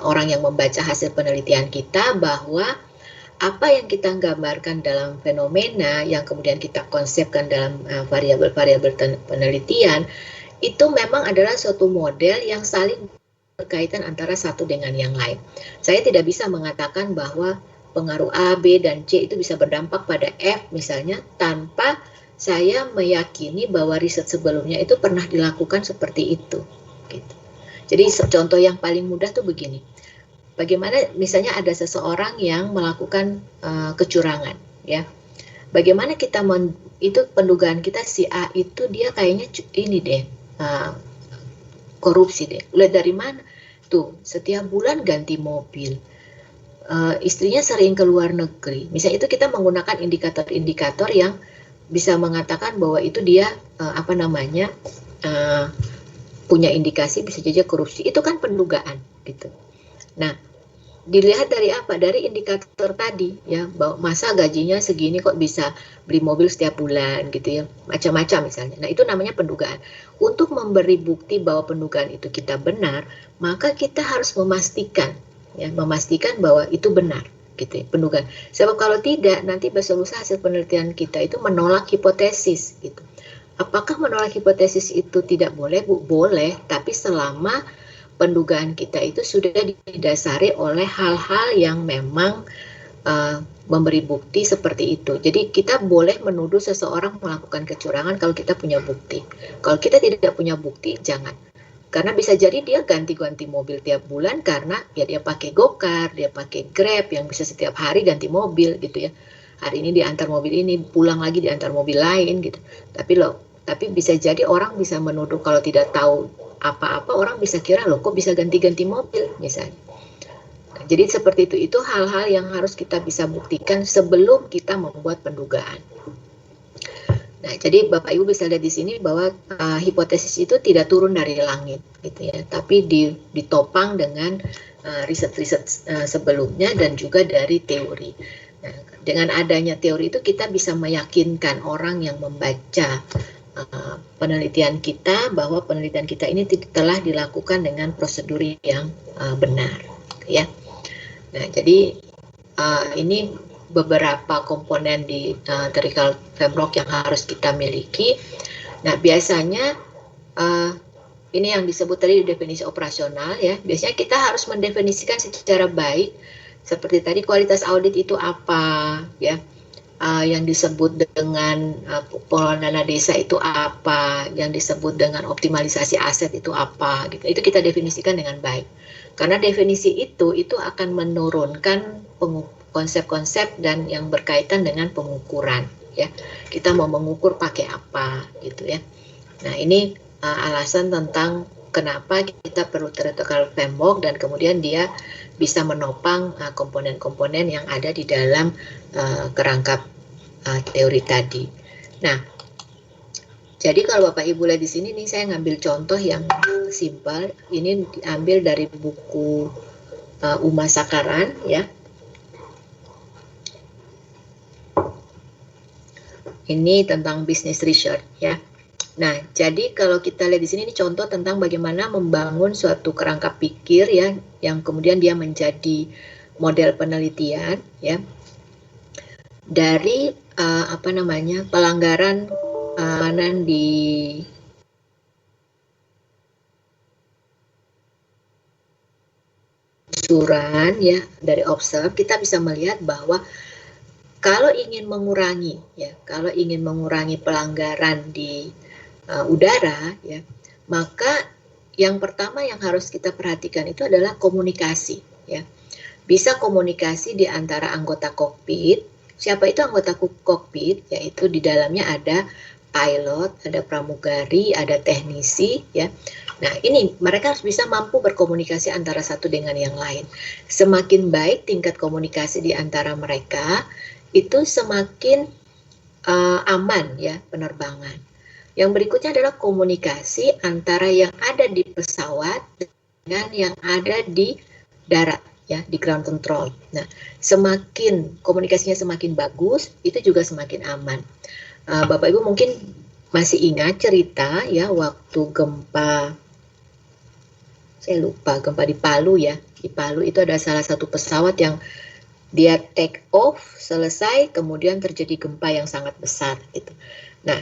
orang yang membaca hasil penelitian kita bahwa apa yang kita gambarkan dalam fenomena yang kemudian kita konsepkan dalam variabel-variabel penelitian itu memang adalah suatu model yang saling berkaitan antara satu dengan yang lain. Saya tidak bisa mengatakan bahwa pengaruh A, B, dan C itu bisa berdampak pada F misalnya tanpa saya meyakini bahwa riset sebelumnya itu pernah dilakukan seperti itu. Gitu. Jadi contoh yang paling mudah tuh begini. Bagaimana misalnya ada seseorang yang melakukan kecurangan, ya. Bagaimana kita itu pendugaan kita si A itu dia kayaknya ini deh. Korupsi deh. Lihat dari mana? Tuh, setiap bulan ganti mobil. Istrinya sering ke luar negeri. Misalnya itu kita menggunakan indikator-indikator yang bisa mengatakan bahwa itu dia punya indikasi bisa saja korupsi. Itu kan pendugaan gitu. Nah, dilihat dari apa? Dari indikator tadi ya, bahwa masa gajinya segini kok bisa beli mobil setiap bulan gitu ya, macam-macam misalnya. Nah, itu namanya pendugaan. Untuk memberi bukti bahwa pendugaan itu kita benar, maka kita harus memastikan bahwa itu benar gitu ya, pendugaan. Sebab kalau tidak, nanti besok lusa hasil penelitian kita itu menolak hipotesis gitu. Apakah menolak hipotesis itu tidak boleh? Bu, boleh, tapi selama pendugaan kita itu sudah didasari oleh hal-hal yang memang memberi bukti seperti itu. Jadi kita boleh menuduh seseorang melakukan kecurangan kalau kita punya bukti. Kalau kita tidak punya bukti, jangan. Karena bisa jadi dia ganti-ganti mobil tiap bulan karena ya dia pakai Gokar, dia pakai Grab yang bisa setiap hari ganti mobil gitu ya. Hari ini diantar mobil ini, pulang lagi diantar mobil lain gitu. Tapi bisa jadi orang bisa menuduh kalau tidak tahu apa-apa, orang bisa kira loh kok bisa ganti-ganti mobil misalnya. Nah, jadi seperti itu hal-hal yang harus kita bisa buktikan sebelum kita membuat pendugaan. Nah, jadi Bapak Ibu bisa lihat di sini bahwa hipotesis itu tidak turun dari langit gitu ya, tapi ditopang dengan riset-riset sebelumnya dan juga dari teori. Nah, dengan adanya teori itu kita bisa meyakinkan orang yang membaca penelitian kita bahwa penelitian kita ini telah dilakukan dengan prosedur yang benar ya. Nah, jadi ini beberapa komponen di theoretical framework yang harus kita miliki. Nah, biasanya ini yang disebut tadi definisi operasional ya. Biasanya kita harus mendefinisikan secara baik seperti tadi kualitas audit itu apa ya. Yang disebut dengan pengelolaan dana desa itu apa, yang disebut dengan optimalisasi aset itu apa, gitu. Itu kita definisikan dengan baik. Karena definisi itu akan menurunkan konsep-konsep dan yang berkaitan dengan pengukuran, ya. Kita mau mengukur pakai apa, gitu ya. Nah, ini alasan tentang kenapa kita perlu theoretical framework dan kemudian dia bisa menopang komponen-komponen yang ada di dalam kerangka teori tadi. Nah, jadi kalau Bapak Ibu lihat di sini nih saya ngambil contoh yang simpel. Ini diambil dari buku Uma Sakaran ya. Ini tentang business research ya. Nah, jadi kalau kita lihat di sini ini contoh tentang bagaimana membangun suatu kerangka pikir ya, yang kemudian dia menjadi model penelitian ya. Dari pelanggaran di suran ya, dari observe kita bisa melihat bahwa kalau ingin mengurangi pelanggaran di udara ya, maka yang pertama yang harus kita perhatikan itu adalah komunikasi ya. Bisa komunikasi di antara anggota kokpit. Siapa itu anggota kokpit? Yaitu di dalamnya ada pilot, ada pramugari, ada teknisi ya. Nah, ini mereka harus bisa mampu berkomunikasi antara satu dengan yang lain. Semakin baik tingkat komunikasi di antara mereka, itu semakin aman ya penerbangan. Yang berikutnya adalah komunikasi antara yang ada di pesawat dengan yang ada di darat, ya, di ground control. Nah, semakin komunikasinya semakin bagus, itu juga semakin aman. Bapak Ibu mungkin masih ingat cerita ya waktu gempa, saya lupa, gempa di Palu ya. Di Palu itu ada salah satu pesawat yang dia take off, selesai, kemudian terjadi gempa yang sangat besar gitu. Nah,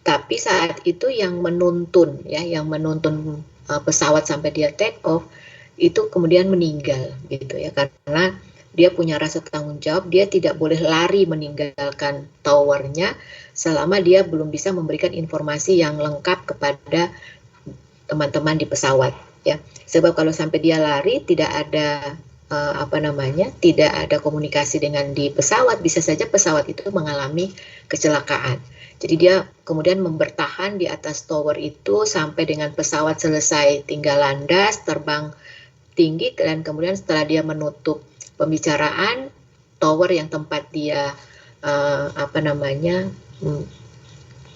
tapi saat itu yang menuntun ya, yang menuntun pesawat sampai dia take off itu kemudian meninggal gitu ya, karena dia punya rasa tanggung jawab, dia tidak boleh lari meninggalkan towernya selama dia belum bisa memberikan informasi yang lengkap kepada teman-teman di pesawat ya. Sebab kalau sampai dia lari tidak ada tidak ada komunikasi dengan di pesawat, bisa saja pesawat itu mengalami kecelakaan. Jadi dia kemudian bertahan di atas tower itu sampai dengan pesawat selesai, tinggal landas, terbang tinggi, dan kemudian setelah dia menutup pembicaraan, tower yang tempat dia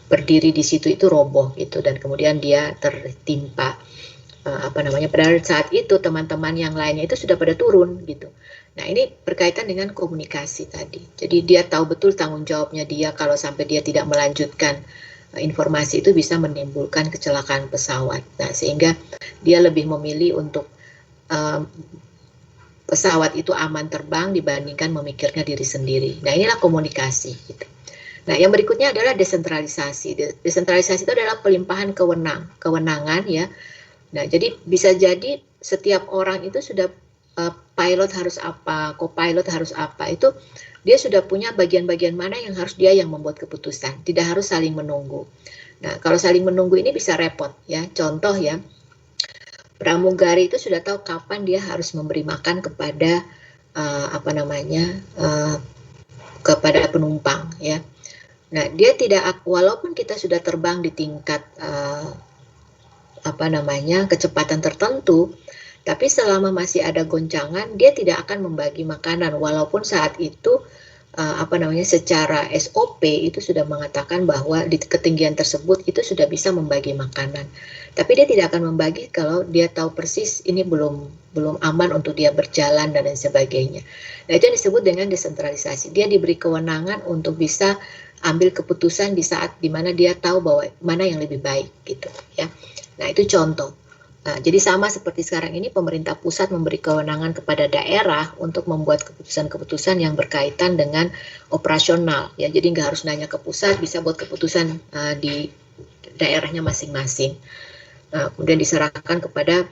berdiri di situ itu roboh gitu, dan kemudian dia tertimpa. Padahal saat itu teman-teman yang lainnya itu sudah pada turun gitu. Nah, ini berkaitan dengan komunikasi tadi. Jadi dia tahu betul tanggung jawabnya dia, kalau sampai dia tidak melanjutkan informasi itu bisa menimbulkan kecelakaan pesawat. Nah, sehingga dia lebih memilih untuk pesawat itu aman terbang dibandingkan memikirkan diri sendiri. Nah, inilah komunikasi gitu. Nah, yang berikutnya adalah desentralisasi. Desentralisasi itu adalah pelimpahan kewenangan ya. Nah, jadi bisa jadi setiap orang itu sudah pilot harus apa, co-pilot harus apa, itu dia sudah punya bagian-bagian mana yang harus dia yang membuat keputusan, tidak harus saling menunggu. Nah, kalau saling menunggu ini bisa repot ya. Contoh ya, pramugari itu sudah tahu kapan dia harus memberi makan kepada kepada penumpang ya. Nah, dia tidak, walaupun kita sudah terbang di tingkat kecepatan tertentu, tapi selama masih ada goncangan, dia tidak akan membagi makanan, walaupun saat itu secara SOP itu sudah mengatakan bahwa di ketinggian tersebut itu sudah bisa membagi makanan. Tapi dia tidak akan membagi kalau dia tahu persis ini belum aman untuk dia berjalan dan lain sebagainya. Nah, itu yang disebut dengan desentralisasi. Dia diberi kewenangan untuk bisa ambil keputusan di saat dimana dia tahu bahwa mana yang lebih baik gitu ya. Nah, itu contoh. Nah, jadi sama seperti sekarang ini pemerintah pusat memberi kewenangan kepada daerah untuk membuat keputusan-keputusan yang berkaitan dengan operasional ya. Jadi nggak harus nanya ke pusat, bisa buat keputusan di daerahnya masing-masing. Nah, kemudian diserahkan kepada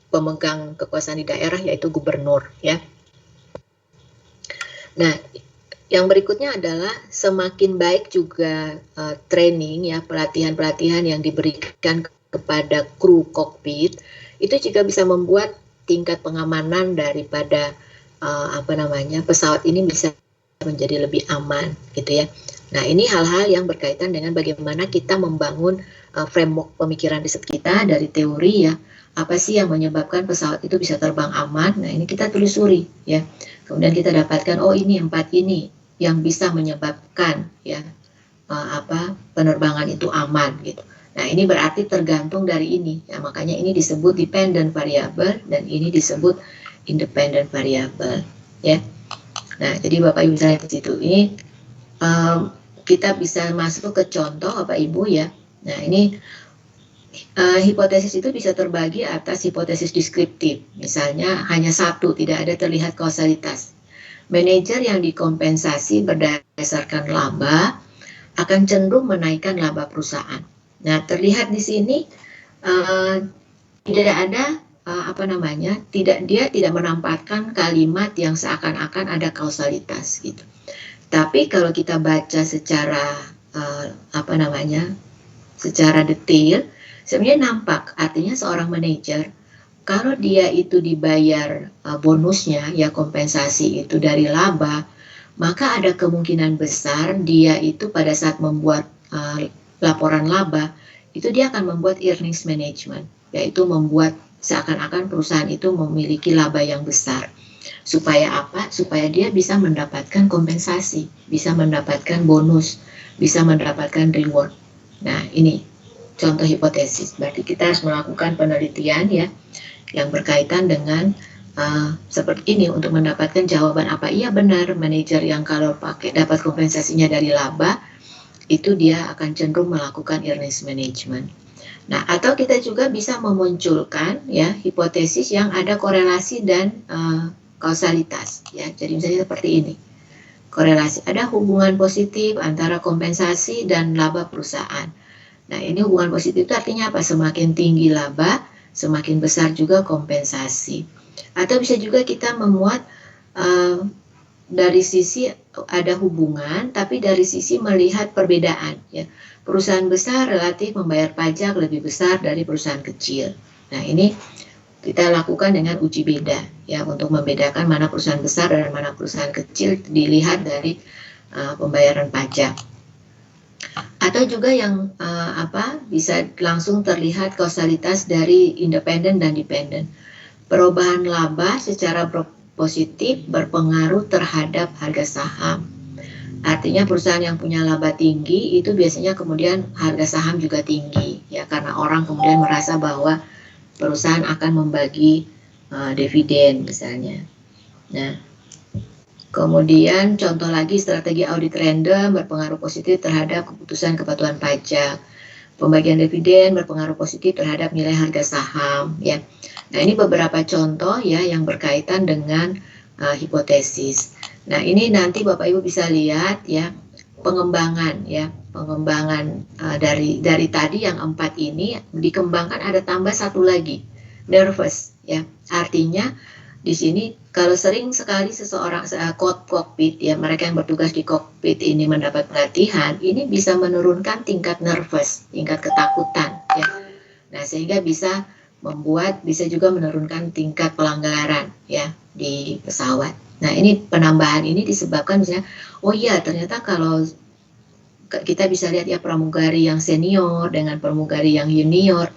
pemegang kekuasaan di daerah, yaitu gubernur ya. Nah, yang berikutnya adalah semakin baik juga training ya, pelatihan-pelatihan yang diberikan kepada kru kokpit, itu juga bisa membuat tingkat pengamanan daripada pesawat ini bisa menjadi lebih aman gitu ya. Nah, ini hal-hal yang berkaitan dengan bagaimana kita membangun framework pemikiran riset kita dari teori ya. Apa sih yang menyebabkan pesawat itu bisa terbang aman? Nah, ini kita telusuri ya. Kemudian kita dapatkan, oh ini 4 ini yang bisa menyebabkan ya penerbangan itu aman gitu. Nah, ini berarti tergantung dari ini. Ya, makanya ini disebut dependent variable dan ini disebut independent variable ya. Nah, jadi Bapak Ibu bisa lihat di situ. Ini kita bisa masuk ke contoh Bapak Ibu ya. Nah, ini hipotesis itu bisa terbagi atas hipotesis deskriptif. Misalnya hanya satu, tidak ada terlihat kausalitas. Manajer yang dikompensasi berdasarkan laba akan cenderung menaikkan laba perusahaan. Nah, terlihat di sini tidak ada dia tidak menampakkan kalimat yang seakan-akan ada kausalitas gitu. Tapi kalau kita baca secara secara detail, sebenarnya nampak, artinya seorang manajer kalau dia itu dibayar bonusnya ya, kompensasi itu dari laba, maka ada kemungkinan besar dia itu pada saat membuat laporan laba itu dia akan membuat earnings management, yaitu membuat seakan-akan perusahaan itu memiliki laba yang besar. Supaya apa? Supaya dia bisa mendapatkan kompensasi, bisa mendapatkan bonus, bisa mendapatkan reward. Nah, ini contoh hipotesis. Berarti kita harus melakukan penelitian ya yang berkaitan dengan seperti ini untuk mendapatkan jawaban apa iya benar manajer yang kalau pakai dapat kompensasinya dari laba itu dia akan cenderung melakukan earnings management. Nah, atau kita juga bisa memunculkan ya hipotesis yang ada korelasi dan kausalitas ya. Jadi misalnya seperti ini. Korelasi ada hubungan positif antara kompensasi dan laba perusahaan. Nah, ini hubungan positif itu artinya apa? Semakin tinggi laba, semakin besar juga kompensasi. Atau bisa juga kita memuat dari sisi ada hubungan, tapi dari sisi melihat perbedaan. Ya. Perusahaan besar relatif membayar pajak lebih besar dari perusahaan kecil. Nah, ini kita lakukan dengan uji beda, ya, untuk membedakan mana perusahaan besar dan mana perusahaan kecil dilihat dari pembayaran pajak. Atau juga yang bisa langsung terlihat kausalitas dari independen dan dependen. Perubahan laba secara positif berpengaruh terhadap harga saham. Artinya perusahaan yang punya laba tinggi itu biasanya kemudian harga saham juga tinggi ya, karena orang kemudian merasa bahwa perusahaan akan membagi dividen misalnya. Nah, kemudian contoh lagi strategi audit random berpengaruh positif terhadap keputusan kepatuhan pajak. Pembagian dividen berpengaruh positif terhadap nilai harga saham ya. Nah, ini beberapa contoh ya yang berkaitan dengan hipotesis. Nah, ini nanti Bapak Ibu bisa lihat ya pengembangan dari tadi yang 4 ini dikembangkan ada tambah satu lagi, nervous ya. Artinya di sini kalau sering sekali seseorang kokpit ya, mereka yang bertugas di kokpit ini mendapat pelatihan, ini bisa menurunkan tingkat nervous, tingkat ketakutan ya. Nah, sehingga bisa juga menurunkan tingkat pelanggaran ya di pesawat. Nah, ini penambahan ini disebabkan misalnya, oh iya ternyata kalau kita bisa lihat ya pramugari yang senior dengan pramugari yang junior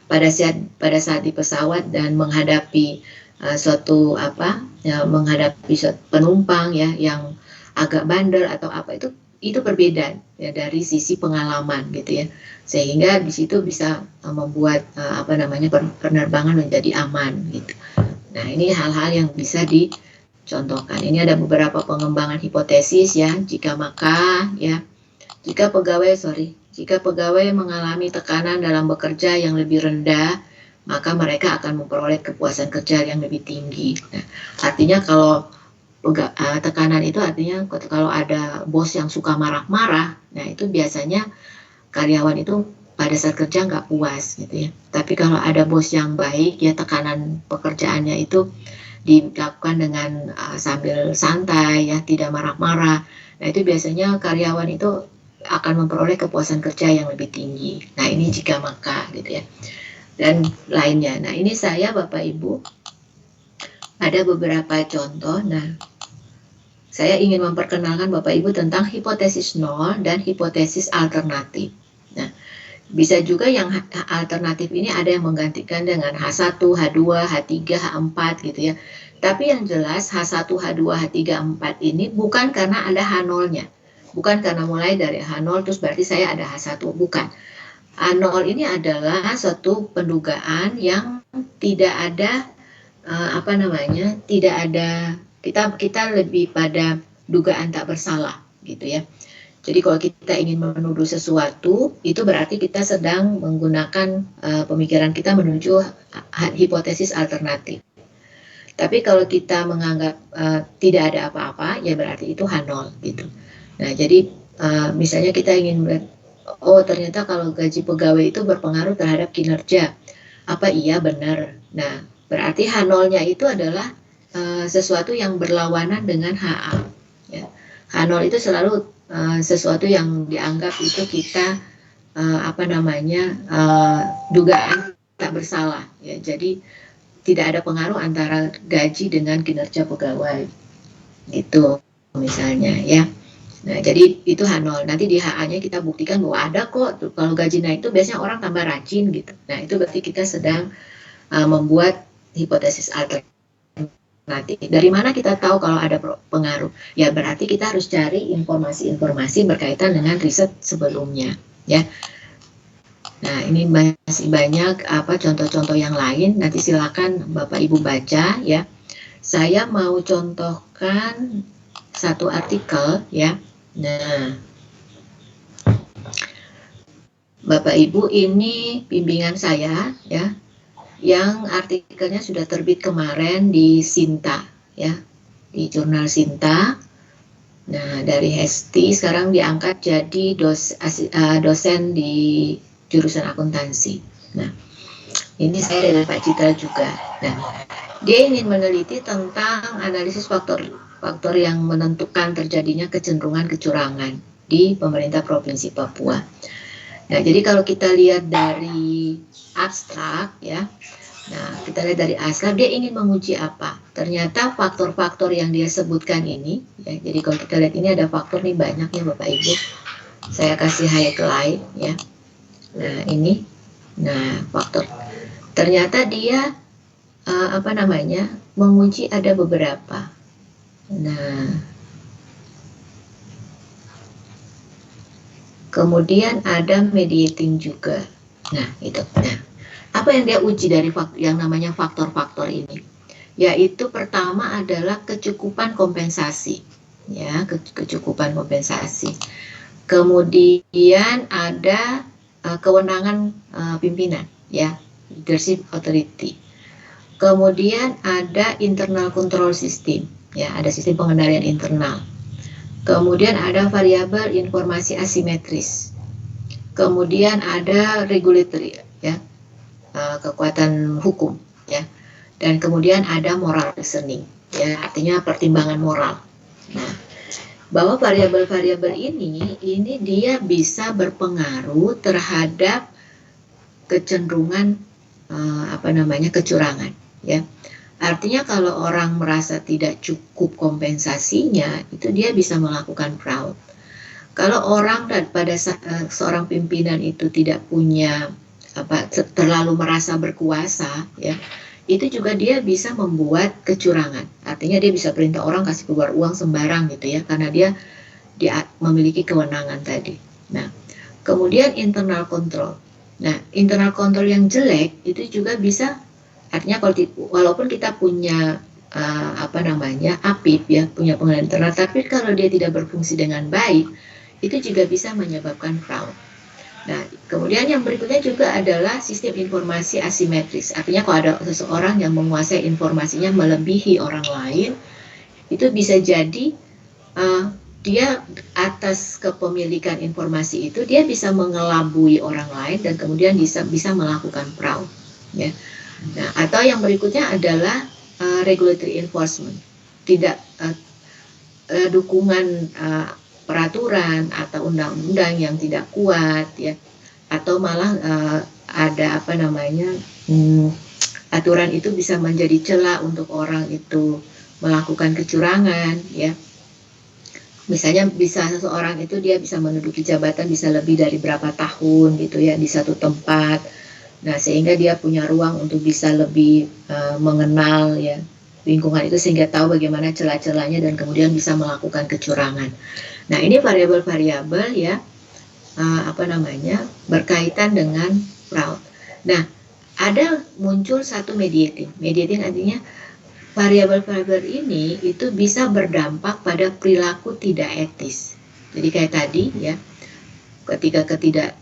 pada saat di pesawat dan menghadapi menghadapi penumpang ya yang agak bandel atau apa itu berbeda ya dari sisi pengalaman gitu ya, sehingga di situ bisa membuat penerbangan menjadi aman gitu. Nah, ini hal-hal yang bisa dicontohkan. Ini ada beberapa pengembangan hipotesis ya. Jika pegawai mengalami tekanan dalam bekerja yang lebih rendah, maka mereka akan memperoleh kepuasan kerja yang lebih tinggi. Nah, artinya kalau tekanan itu artinya kalau ada bos yang suka marah-marah, nah itu biasanya karyawan itu pada saat kerja nggak puas gitu ya. Tapi kalau ada bos yang baik ya, tekanan pekerjaannya itu dilakukan dengan sambil santai ya, tidak marah-marah. Nah, itu biasanya karyawan itu akan memperoleh kepuasan kerja yang lebih tinggi. Nah, ini jika maka gitu ya. Dan lainnya. Nah, ini saya Bapak Ibu ada beberapa contoh. Nah, saya ingin memperkenalkan Bapak Ibu tentang hipotesis nol dan hipotesis alternatif. Nah, bisa juga yang alternatif ini ada yang menggantikan dengan H1, H2, H3, H4 gitu ya. Tapi yang jelas H1, H2, H3, H4 ini bukan karena ada H0-nya. Bukan karena mulai dari H0 terus berarti saya ada H1, bukan. H0 ini adalah suatu pendugaan yang tidak ada tidak ada, kita lebih pada dugaan tak bersalah gitu ya. Jadi kalau kita ingin menuduh sesuatu, itu berarti kita sedang menggunakan pemikiran kita menuju hipotesis alternatif. Tapi kalau kita menganggap tidak ada apa-apa, ya berarti itu H0 gitu. Nah, jadi misalnya kita ingin melihat, oh ternyata kalau gaji pegawai itu berpengaruh terhadap kinerja. Apa iya benar? Nah, berarti H0-nya itu adalah sesuatu yang berlawanan dengan HA. Ya. H0 itu selalu sesuatu yang dianggap itu kita dugaan tak bersalah. Ya. Jadi tidak ada pengaruh antara gaji dengan kinerja pegawai. Gitu misalnya ya. Nah, jadi itu H0. Nanti di HA-nya kita buktikan bahwa ada kok. Kalau gaji naik itu biasanya orang tambah rajin gitu. Nah, itu berarti kita sedang membuat hipotesis alternatif. Dari mana kita tahu kalau ada pengaruh? Ya, berarti kita harus cari informasi-informasi berkaitan dengan riset sebelumnya, ya. Nah, ini masih banyak contoh-contoh yang lain. Nanti silakan Bapak Ibu baca ya. Saya mau contohkan satu artikel ya. Nah, Bapak Ibu, ini bimbingan saya ya, yang artikelnya sudah terbit kemarin di Sinta ya, di jurnal Sinta. Nah, dari Hesti sekarang diangkat jadi dosen di jurusan akuntansi. Nah, ini saya dengan Pak Citra juga. Nah, dia ingin meneliti tentang analisis faktor yang menentukan terjadinya kecenderungan kecurangan di pemerintah Provinsi Papua. Nah, jadi kalau kita lihat dari abstrak ya, nah kita lihat dari abstrak dia ingin menguji apa? Ternyata faktor-faktor yang dia sebutkan ini, ya, jadi kalau kita lihat ini ada faktor nih banyak ya Bapak Ibu. Saya kasih highlight ya. Nah ini, nah faktor. Ternyata dia menguji ada beberapa. Nah, kemudian ada mediating juga. Nah, itu. Nah, apa yang dia uji dari yang namanya faktor-faktor ini? Yaitu pertama adalah kecukupan kompensasi. Ya, kecukupan kompensasi. Kemudian ada kewenangan pimpinan, ya, leadership authority. Kemudian ada internal control system, ya, ada sistem pengendalian internal. Kemudian ada variabel informasi asimetris. Kemudian ada regulatory, ya, kekuatan hukum, ya. Dan kemudian ada moral reasoning, ya, artinya pertimbangan moral. Nah, bahwa variabel-variabel ini dia bisa berpengaruh terhadap kecenderungan kecurangan, ya. Artinya kalau orang merasa tidak cukup kompensasinya, itu dia bisa melakukan fraud. Kalau orang pada seorang pimpinan itu tidak punya terlalu merasa berkuasa, ya, itu juga dia bisa membuat kecurangan. Artinya dia bisa perintah orang kasih keluar uang sembarang gitu ya, karena dia memiliki kewenangan tadi. Nah, kemudian internal control. Nah, internal control yang jelek itu juga bisa, artinya kalau walaupun kita punya APIP ya, punya pengendalian internal, tapi kalau dia tidak berfungsi dengan baik, itu juga bisa menyebabkan fraud. Nah, kemudian yang berikutnya juga adalah sistem informasi asimetris. Artinya kalau ada seseorang yang menguasai informasinya melebihi orang lain, itu bisa jadi dia atas kepemilikan informasi itu dia bisa mengelabui orang lain dan kemudian bisa melakukan fraud, ya. Nah, atau yang berikutnya adalah regulatory enforcement, tidak dukungan peraturan atau undang-undang yang tidak kuat, ya, atau malah ada aturan itu bisa menjadi celah untuk orang itu melakukan kecurangan, ya. Misalnya bisa seseorang itu dia bisa menduduki jabatan bisa lebih dari berapa tahun gitu ya di satu tempat. Nah, sehingga dia punya ruang untuk bisa lebih mengenal ya lingkungan itu sehingga tahu bagaimana celah-celahnya dan kemudian bisa melakukan kecurangan. Nah, ini variabel-variabel ya berkaitan dengan fraud. Nah, ada muncul satu mediating. Mediating artinya variabel-variabel ini itu bisa berdampak pada perilaku tidak etis. Jadi kayak tadi ya, ketika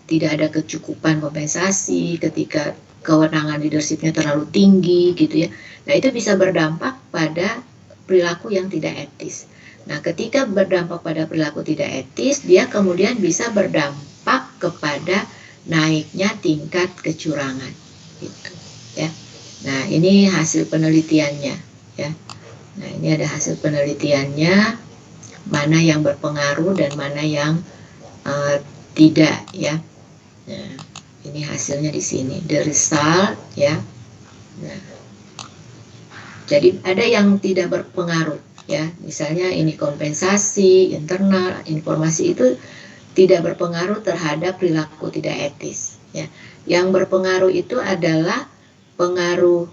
tidak ada kecukupan kompensasi, ketika kewenangan leadershipnya terlalu tinggi gitu ya. Nah, itu bisa berdampak pada perilaku yang tidak etis. Nah, ketika berdampak pada perilaku tidak etis, dia kemudian bisa berdampak kepada naiknya tingkat kecurangan gitu ya. Nah, ini hasil penelitiannya ya. Nah, ini ada hasil penelitiannya, mana yang berpengaruh dan mana yang tidak ya. Nah, ini hasilnya di sini, the result ya. Nah, jadi ada yang tidak berpengaruh ya, misalnya ini kompensasi internal, informasi itu tidak berpengaruh terhadap perilaku tidak etis ya. Yang berpengaruh itu adalah pengaruh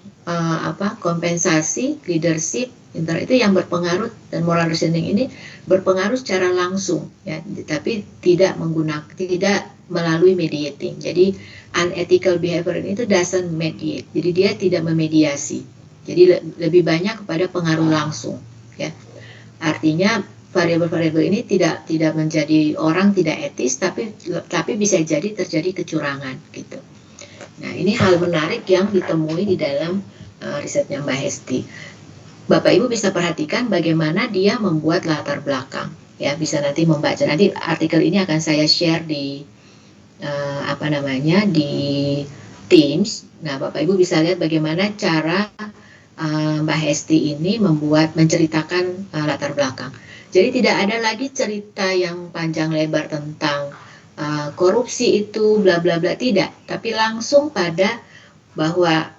kompensasi, leadership, itu yang berpengaruh, dan moral reasoning ini berpengaruh secara langsung ya, tapi tidak melalui mediating. Jadi unethical behavior itu doesn't mediate. Jadi dia tidak memediasi. Jadi lebih banyak kepada pengaruh langsung, ya. Artinya variabel-variabel ini tidak menjadi orang tidak etis, tapi bisa jadi terjadi kecurangan gitu. Nah, ini hal menarik yang ditemui di dalam risetnya Mbak Hesti. Bapak Ibu bisa perhatikan bagaimana dia membuat latar belakang, ya. Bisa nanti membaca. Nanti artikel ini akan saya share di di Teams. Nah, Bapak Ibu bisa lihat bagaimana cara Mbak Hesti ini menceritakan latar belakang. Jadi tidak ada lagi cerita yang panjang lebar tentang korupsi itu bla bla bla, tidak, tapi langsung pada bahwa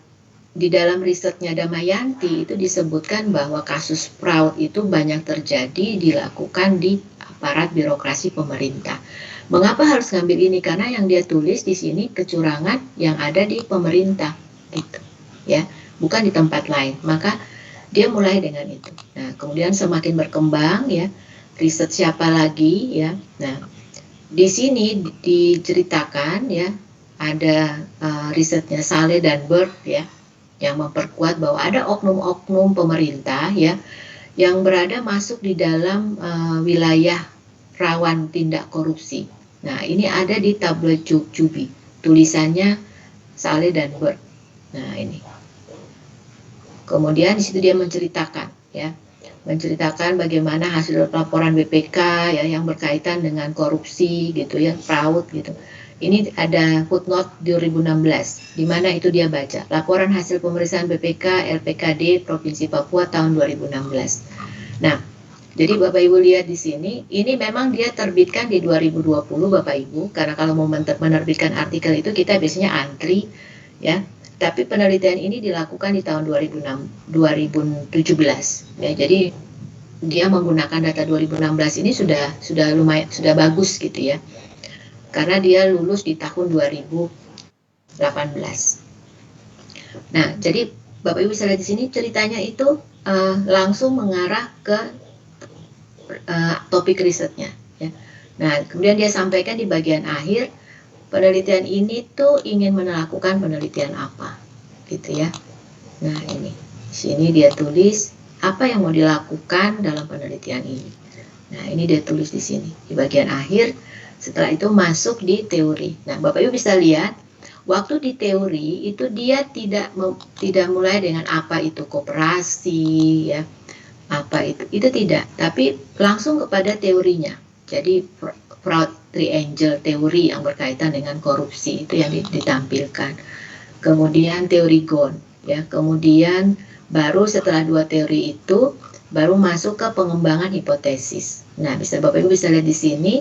di dalam risetnya Damayanti itu disebutkan bahwa kasus fraud itu banyak terjadi dilakukan di aparat birokrasi pemerintah. Mengapa harus ngambil ini? Karena yang dia tulis di sini kecurangan yang ada di pemerintah, gitu, ya, bukan di tempat lain. Maka dia mulai dengan itu. Nah, kemudian semakin berkembang, ya, riset siapa lagi, ya. Nah, di sini diceritakan, ya, ada risetnya Saleh dan Bird, ya, yang memperkuat bahwa ada oknum-oknum pemerintah, ya, yang berada masuk di dalam wilayah rawan tindak korupsi. Nah, ini ada di tabloid Jubi, tulisannya Saleh dan Bird. Nah, ini. Kemudian di situ dia menceritakan, ya, menceritakan bagaimana hasil laporan BPK, ya, yang berkaitan dengan korupsi, gitu, ya, fraud, gitu. Ini ada footnote 2016, di mana itu dia baca laporan hasil pemeriksaan BPK LPKD Provinsi Papua tahun 2016. Nah, jadi Bapak Ibu lihat di sini, ini memang dia terbitkan di 2020 Bapak Ibu, karena kalau mau menerbitkan artikel itu kita biasanya antri, ya. Tapi penelitian ini dilakukan di tahun 2017, ya. Jadi dia menggunakan data 2016 ini sudah lumayan, sudah bagus, gitu, ya. Karena dia lulus di tahun 2018. Nah, jadi Bapak Ibu bisa lihat di sini ceritanya itu langsung mengarah ke topik risetnya, ya. Nah, kemudian dia sampaikan di bagian akhir, penelitian ini tuh ingin melakukan penelitian apa, gitu, ya. Nah, ini di sini dia tulis apa yang mau dilakukan dalam penelitian ini. Nah, ini dia tulis di sini di bagian akhir. Setelah itu masuk di teori. Nah, Bapak Ibu bisa lihat, waktu di teori itu dia tidak mulai dengan apa itu koperasi, ya, apa itu tidak, tapi langsung kepada teorinya. Jadi fraud triangle teori yang berkaitan dengan korupsi itu yang ditampilkan. Kemudian teori Ghosn, ya, kemudian baru setelah dua teori itu baru masuk ke pengembangan hipotesis. Nah, Bapak Ibu bisa lihat di sini.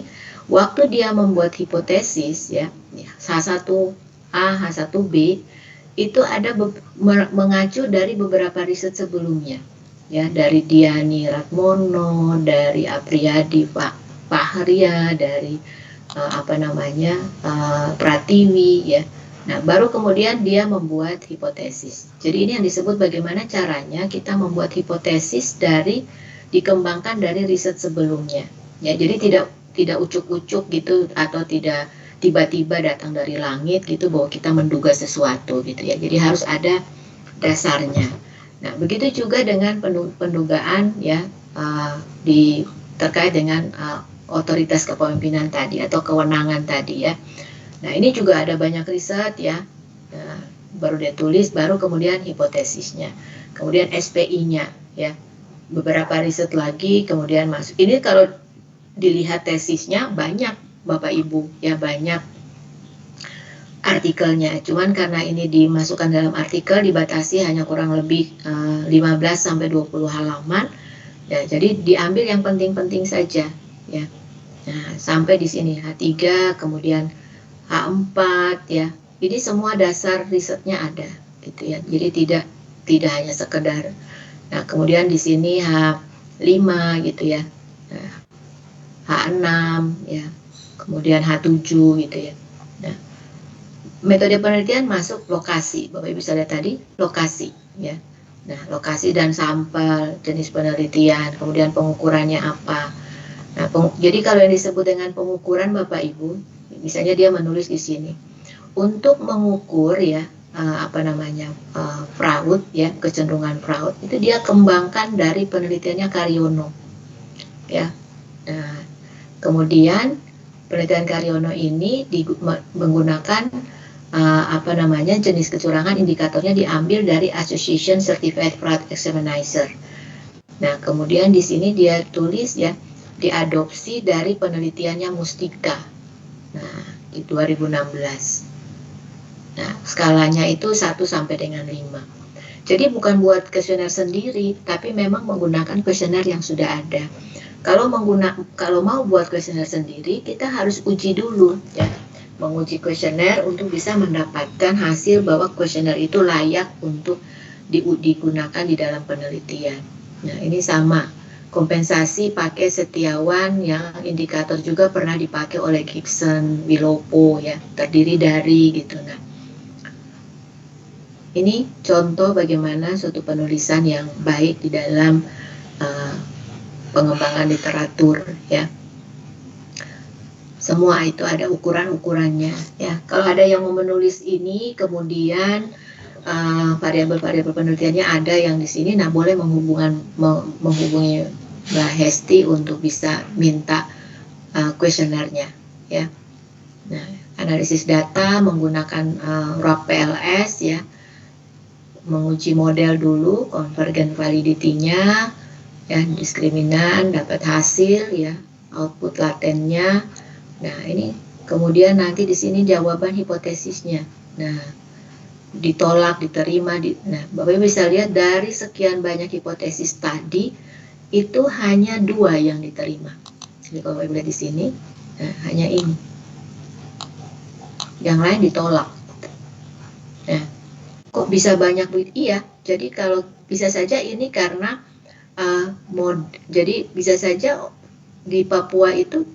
Waktu dia membuat hipotesis, ya, H1A, H1B, itu ada mengacu dari beberapa riset sebelumnya, ya, dari Diani Ratmono, dari Apriyadi Fahria, dari Pratiwi, ya. Nah, baru kemudian dia membuat hipotesis. Jadi ini yang disebut bagaimana caranya kita membuat hipotesis dikembangkan dari riset sebelumnya, ya. Jadi tidak ucuk-ucuk gitu, atau tidak tiba-tiba datang dari langit gitu bahwa kita menduga sesuatu, gitu, ya. Jadi harus ada dasarnya. Nah, begitu juga dengan pendugaan, ya, terkait dengan otoritas kepemimpinan tadi atau kewenangan tadi, ya. Nah, ini juga ada banyak riset, ya. Nah, baru dia tulis, baru kemudian hipotesisnya, kemudian SPI-nya, ya. Beberapa riset lagi kemudian masuk. Ini kalau dilihat tesisnya banyak Bapak Ibu, ya, banyak artikelnya. Cuman karena ini dimasukkan dalam artikel dibatasi hanya kurang lebih 15-20 halaman, ya. Jadi diambil yang penting-penting saja, ya. Nah, sampai di sini H3, kemudian H4, ya. Ini semua dasar risetnya ada, gitu, ya. Jadi tidak hanya sekedar. Nah, kemudian di sini H5, gitu, ya. Nah, H6, ya, kemudian H7, gitu, ya. Nah, metode penelitian masuk lokasi, Bapak Ibu bisa lihat tadi lokasi, ya. Nah, lokasi dan sampel, jenis penelitian, kemudian pengukurannya apa. Nah, jadi kalau yang disebut dengan pengukuran Bapak Ibu, Misalnya dia menulis di sini, untuk mengukur ya fraud ya, kecenderungan fraud itu dia kembangkan dari penelitiannya Karyono ya. Nah, kemudian penelitian Karyono ini menggunakan jenis kecurangan, indikatornya diambil dari Association Certified Fraud Examiner. Nah, kemudian di sini dia tulis ya, diadopsi dari penelitiannya Mustika. Nah, di 2016. Nah, skalanya itu 1 sampai dengan 5. Jadi bukan buat kuesioner sendiri, tapi memang menggunakan kuesioner yang sudah ada. Kalau mau buat kuesioner sendiri, kita harus uji dulu ya. Menguji kuesioner untuk bisa mendapatkan hasil bahwa kuesioner itu layak untuk digunakan di dalam penelitian. Nah, ini sama. Kompensasi pakai Setiawan yang indikator juga pernah dipakai oleh Gibson, Wilopo ya, terdiri dari gitu. Nah, ini contoh bagaimana suatu penulisan yang baik di dalam pengembangan literatur ya. Semua itu ada ukuran-ukurannya ya. Kalau ada yang mau menulis ini, kemudian variabel-variabel penelitiannya ada yang di sini, nah boleh menghubungi Mbak Hesti untuk bisa minta kuesionernya ya. Nah, analisis data menggunakan RAP PLS ya. Menguji model dulu, convergent validity-nya, ya, diskriminan, dapat hasil, ya, output latennya. Nah, ini kemudian nanti di sini jawaban hipotesisnya. Nah, ditolak, diterima. Nah, Bapak Ibu bisa lihat dari sekian banyak hipotesis tadi, itu hanya 2 yang diterima. Jadi kalau Bapak Ibu lihat di sini, nah, hanya ini. Yang lain ditolak. Nah, kok bisa banyak begitu? Iya, jadi kalau bisa saja ini karena jadi bisa saja di Papua itu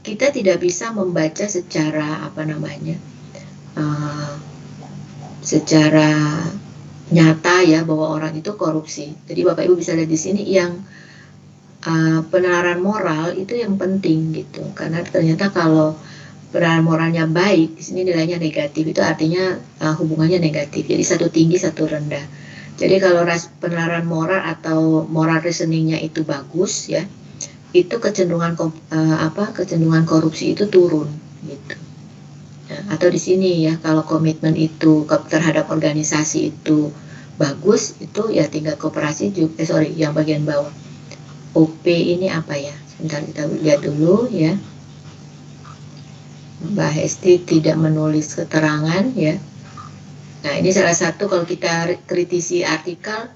kita tidak bisa membaca secara secara nyata ya bahwa orang itu korupsi. Jadi Bapak Ibu bisa lihat di sini yang penalaran moral itu yang penting gitu, karena ternyata kalau penalaran moralnya baik, di sini nilainya negatif, itu artinya hubungannya negatif. Jadi satu tinggi, satu rendah. Jadi kalau penalaran moral atau moral reasoningnya itu bagus ya, itu kecenderungan kecenderungan korupsi itu turun gitu. Nah, atau di sini ya, kalau komitmen itu terhadap organisasi itu bagus, itu ya tingkat koperasi juga. Yang bagian bawah. OP ini apa ya? Sebentar kita lihat dulu ya. Mbak Hesti tidak menulis keterangan ya. Nah, ini salah satu kalau kita kritisi artikel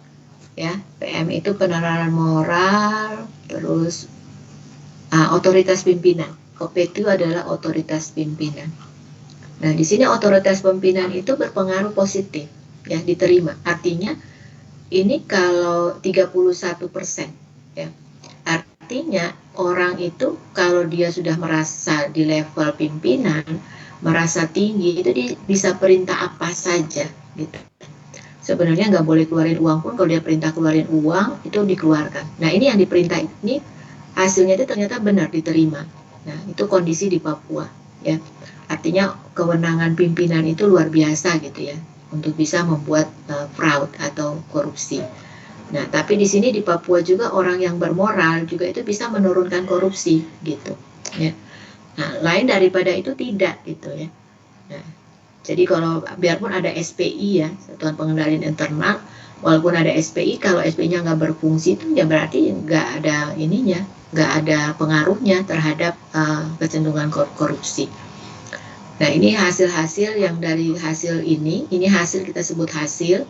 ya, PM itu penalaran moral, terus otoritas pimpinan. OP itu adalah otoritas pimpinan. Nah, di sini otoritas pimpinan itu berpengaruh positif ya, diterima. Artinya ini kalau 31% ya. Artinya orang itu kalau dia sudah merasa di level pimpinan, merasa tinggi, itu dia bisa perintah apa saja gitu. Sebenarnya nggak boleh keluarin uang pun, kalau dia perintah keluarin uang itu dikeluarkan. Nah, ini yang diperintah ini hasilnya itu ternyata benar diterima. Nah, itu kondisi di Papua ya. Artinya kewenangan pimpinan itu luar biasa gitu ya, untuk bisa membuat fraud atau korupsi. Nah, tapi di sini di Papua juga orang yang bermoral juga itu bisa menurunkan korupsi gitu ya. Nah, lain daripada itu tidak gitu ya. Nah, jadi kalau biarpun ada SPI ya, Satuan Pengendalian Internal, walaupun ada SPI, kalau SPI-nya nggak berfungsi itu ya berarti nggak ada ininya, nggak ada pengaruhnya terhadap kecenderungan korupsi. Nah, ini hasil-hasil yang dari hasil ini hasil kita sebut hasil.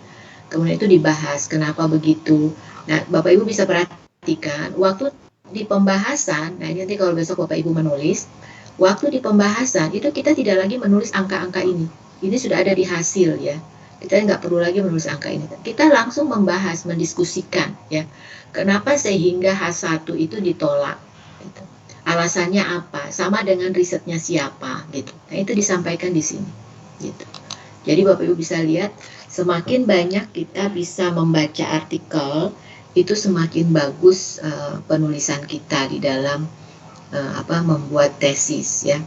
Kemudian itu dibahas, kenapa begitu. Nah, Bapak Ibu bisa perhatikan, waktu di pembahasan, nah ini nanti kalau besok Bapak Ibu menulis, waktu di pembahasan, itu kita tidak lagi menulis angka-angka ini. Ini sudah ada di hasil ya. Kita nggak perlu lagi menulis angka ini. Kita langsung membahas, mendiskusikan ya. Kenapa sehingga H1 itu ditolak. Gitu. Alasannya apa? Sama dengan risetnya siapa gitu. Nah, itu disampaikan di sini. Gitu. Jadi Bapak Ibu bisa lihat, semakin banyak kita bisa membaca artikel, itu semakin bagus penulisan kita di dalam membuat tesis ya.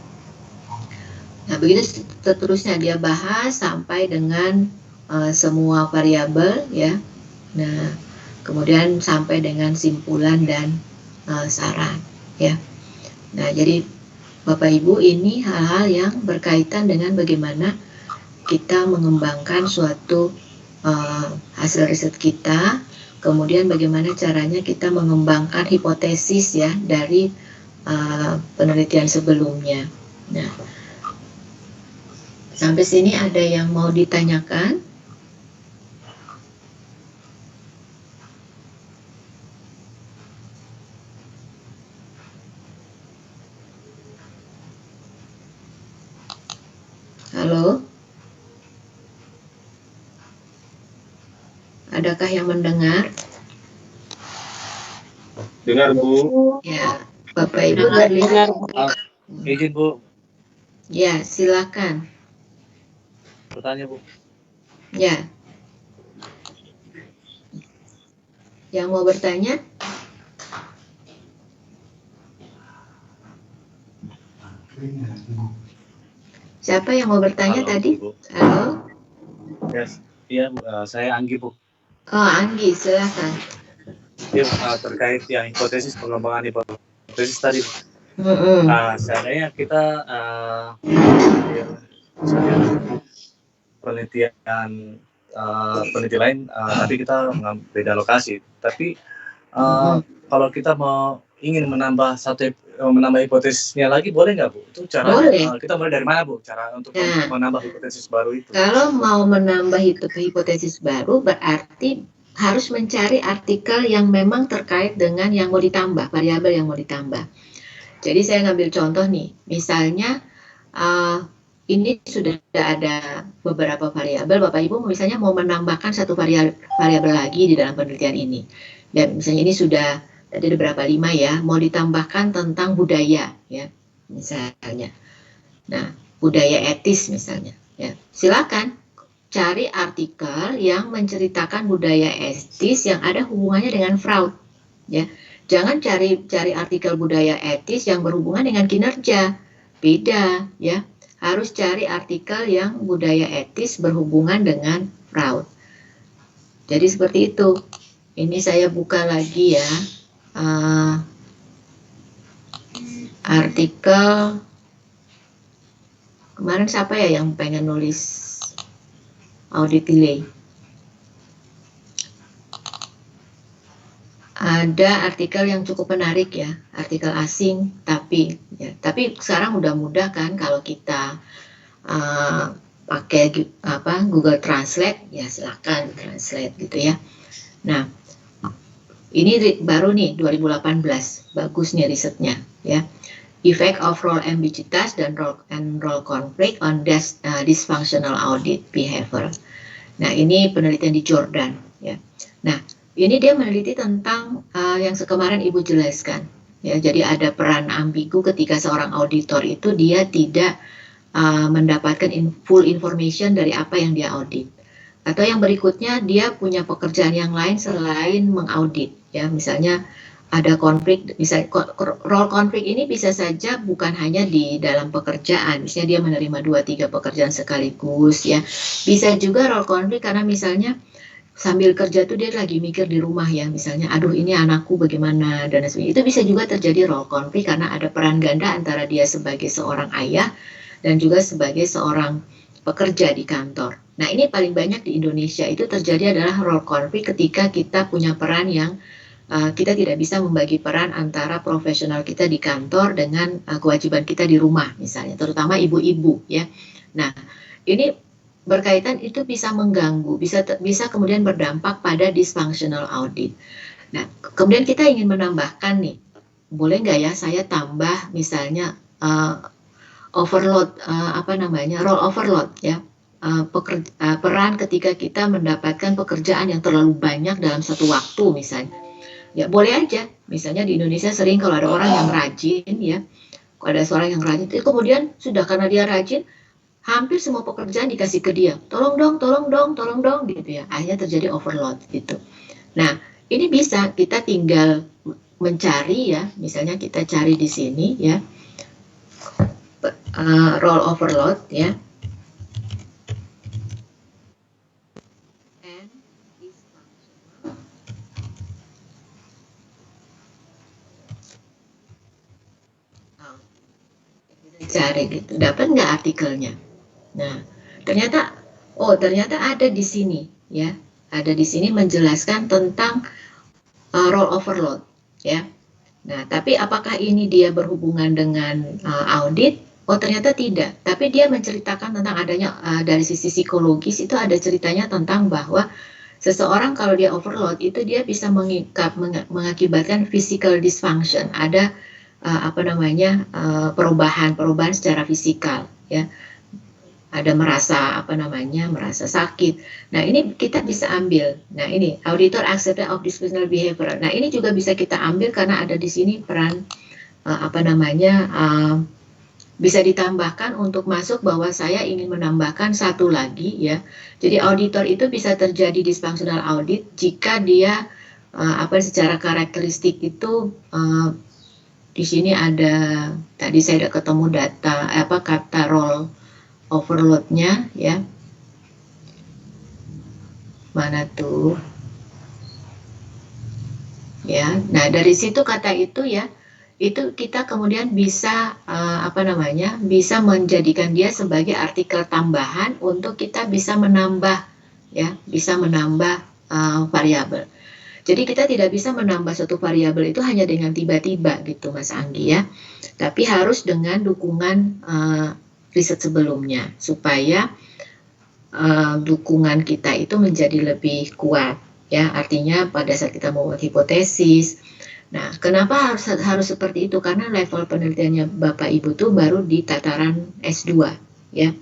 Nah, begitu seterusnya dia bahas sampai dengan semua variabel ya. Nah, kemudian sampai dengan simpulan dan saran ya. Nah, jadi Bapak Ibu, ini hal-hal yang berkaitan dengan bagaimana kita mengembangkan suatu hasil riset kita, kemudian bagaimana caranya kita mengembangkan hipotesis ya dari penelitian sebelumnya. Nah, sampai sini ada yang mau ditanyakan? Halo? Adakah yang mendengar? Dengar, Bu. Ya, Bapak Ibu Dengar, terlihat. Izin, Bu. Ya, silakan. Bertanya, Bu. Ya. Yang mau bertanya? Siapa yang mau bertanya tadi? Bu. Halo? Yes. Iya, Bu. Saya Anggi, Bu. Oh, Anggi, silakan. Ya, terkait yang hipotesis, pengembangan hipotesis tadi. Seandainya kita penelitian lain, tapi kita beda lokasi. Tapi kalau kita ingin menambah hipotesisnya lagi, boleh nggak, Bu? Itu caranya kita mulai dari mana, Bu? Cara untuk menambah hipotesis baru itu? Kalau mau menambah hipotesis baru, berarti harus mencari artikel yang memang terkait dengan yang mau ditambah, variabel yang mau ditambah. Jadi saya ngambil contoh nih, misalnya ini sudah ada beberapa variabel, Bapak Ibu misalnya mau menambahkan satu variabel lagi di dalam penelitian ini. Dan misalnya ini sudah tadi ada berapa 5 ya, mau ditambahkan tentang budaya ya, misalnya. Nah, budaya etis misalnya ya. Silakan cari artikel yang menceritakan budaya etis yang ada hubungannya dengan fraud ya. Jangan cari artikel budaya etis yang berhubungan dengan kinerja. Beda ya. Harus cari artikel yang budaya etis berhubungan dengan fraud. Jadi seperti itu. Ini saya buka lagi ya. Artikel kemarin siapa ya yang pengen nulis audit delay? Ada artikel yang cukup menarik ya, artikel asing, tapi sekarang udah mudah kan kalau kita pakai Google Translate, ya silakan translate gitu ya. Nah, ini baru nih 2018, bagus nih risetnya ya. Effect of role ambiguitas dan role conflict on dysfunctional audit behavior. Nah, ini penelitian di Jordan ya. Nah, ini dia meneliti tentang yang kemarin Ibu jelaskan ya. Jadi ada peran ambigu ketika seorang auditor itu dia tidak mendapatkan full information dari apa yang dia audit. Atau yang berikutnya dia punya pekerjaan yang lain selain mengaudit ya. Misalnya ada konflik, misalnya role konflik ini bisa saja bukan hanya di dalam pekerjaan, misalnya dia menerima 2-3 pekerjaan sekaligus ya. Bisa juga role konflik karena misalnya sambil kerja tuh dia lagi mikir di rumah ya, misalnya aduh ini anakku bagaimana dan sebagainya. Itu bisa juga terjadi role konflik karena ada peran ganda antara dia sebagai seorang ayah dan juga sebagai seorang pekerja di kantor. Nah, ini paling banyak di Indonesia itu terjadi adalah role konflik ketika kita punya peran yang kita tidak bisa membagi peran antara profesional kita di kantor dengan kewajiban kita di rumah misalnya, terutama ibu-ibu ya. Nah, ini berkaitan itu bisa mengganggu, bisa kemudian berdampak pada dysfunctional audit. Nah, kemudian kita ingin menambahkan nih, boleh nggak ya saya tambah misalnya overload, role overload ya. Peran ketika kita mendapatkan pekerjaan yang terlalu banyak dalam satu waktu misalnya. Ya boleh aja, misalnya di Indonesia sering kalau ada orang yang rajin ya, kalau ada seorang yang rajin itu kemudian sudah karena dia rajin, hampir semua pekerjaan dikasih ke dia, tolong dong gitu ya, akhirnya terjadi overload gitu. Nah ini bisa kita tinggal mencari ya, misalnya kita cari di sini ya, role overload ya. And dysfunctional. Oh, cari gitu, dapat nggak artikelnya? Nah, ternyata ada di sini ya, ada di sini menjelaskan tentang role overload ya. Nah, tapi apakah ini dia berhubungan dengan audit? Oh, ternyata tidak. Tapi dia menceritakan tentang adanya dari sisi psikologis itu ada ceritanya tentang bahwa seseorang kalau dia overload itu dia bisa mengakibatkan physical dysfunction. Ada perubahan secara fisikal ya. Ada merasa sakit. Nah, ini kita bisa ambil. Nah, ini auditor acceptance of dysfunctional behavior. Nah, ini juga bisa kita ambil karena ada di sini peran bisa ditambahkan untuk masuk bahwa saya ingin menambahkan satu lagi ya. Jadi auditor itu bisa terjadi dysfunctional audit jika dia secara karakteristik itu di sini ada tadi saya udah ketemu data kata role overload-nya ya. Mana tuh? Ya. Nah, dari situ kata itu ya, itu kita kemudian bisa bisa menjadikan dia sebagai artikel tambahan untuk kita bisa menambah ya, variabel. Jadi kita tidak bisa menambah suatu variabel itu hanya dengan tiba-tiba gitu Mas Anggi ya. Tapi harus dengan dukungan riset sebelumnya supaya dukungan kita itu menjadi lebih kuat ya, artinya pada saat kita membuat hipotesis. Nah, kenapa harus seperti itu? Karena level penelitiannya Bapak Ibu tuh baru di tataran S2 ya,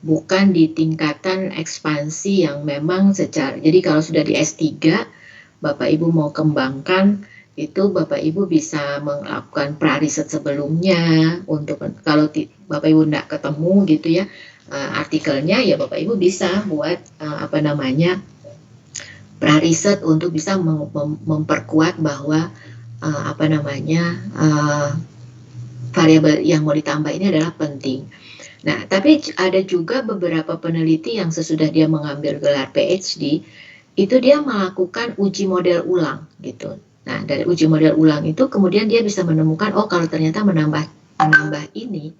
bukan di tingkatan ekspansi yang memang jadi kalau sudah di S3 Bapak Ibu mau kembangkan itu Bapak Ibu bisa melakukan pra-riset sebelumnya untuk kalau Bapak Ibu tidak ketemu gitu ya artikelnya ya Bapak Ibu bisa buat pra-riset untuk bisa memperkuat bahwa variabel yang mau ditambah ini adalah penting. Nah, tapi ada juga beberapa peneliti yang sesudah dia mengambil gelar PhD itu dia melakukan uji model ulang gitu. Nah, dari uji model ulang itu kemudian dia bisa menemukan kalau ternyata menambah ini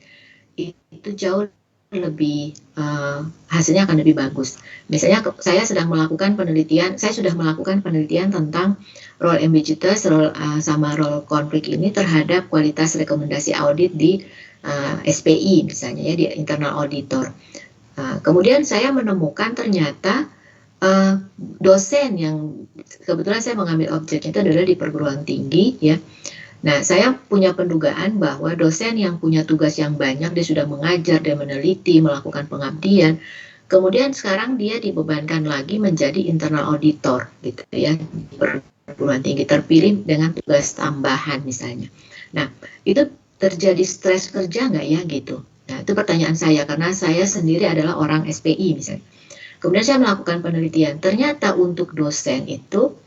itu jauh lebih hasilnya akan lebih bagus. Misalnya saya sudah melakukan penelitian tentang role ambiguitas, sama role konflik ini terhadap kualitas rekomendasi audit di SPI misalnya ya, di internal auditor. Kemudian saya menemukan ternyata dosen yang kebetulan saya mengambil objeknya itu adalah di perguruan tinggi ya. Nah, saya punya pendugaan bahwa dosen yang punya tugas yang banyak, dia sudah mengajar, dia meneliti, melakukan pengabdian, kemudian sekarang dia dibebankan lagi menjadi internal auditor gitu ya, di perguruan tinggi, terpilih dengan tugas tambahan misalnya. Nah, itu terjadi stres kerja nggak ya gitu? Nah, itu pertanyaan saya karena saya sendiri adalah orang SPI misalnya. Kemudian saya melakukan penelitian, ternyata untuk dosen itu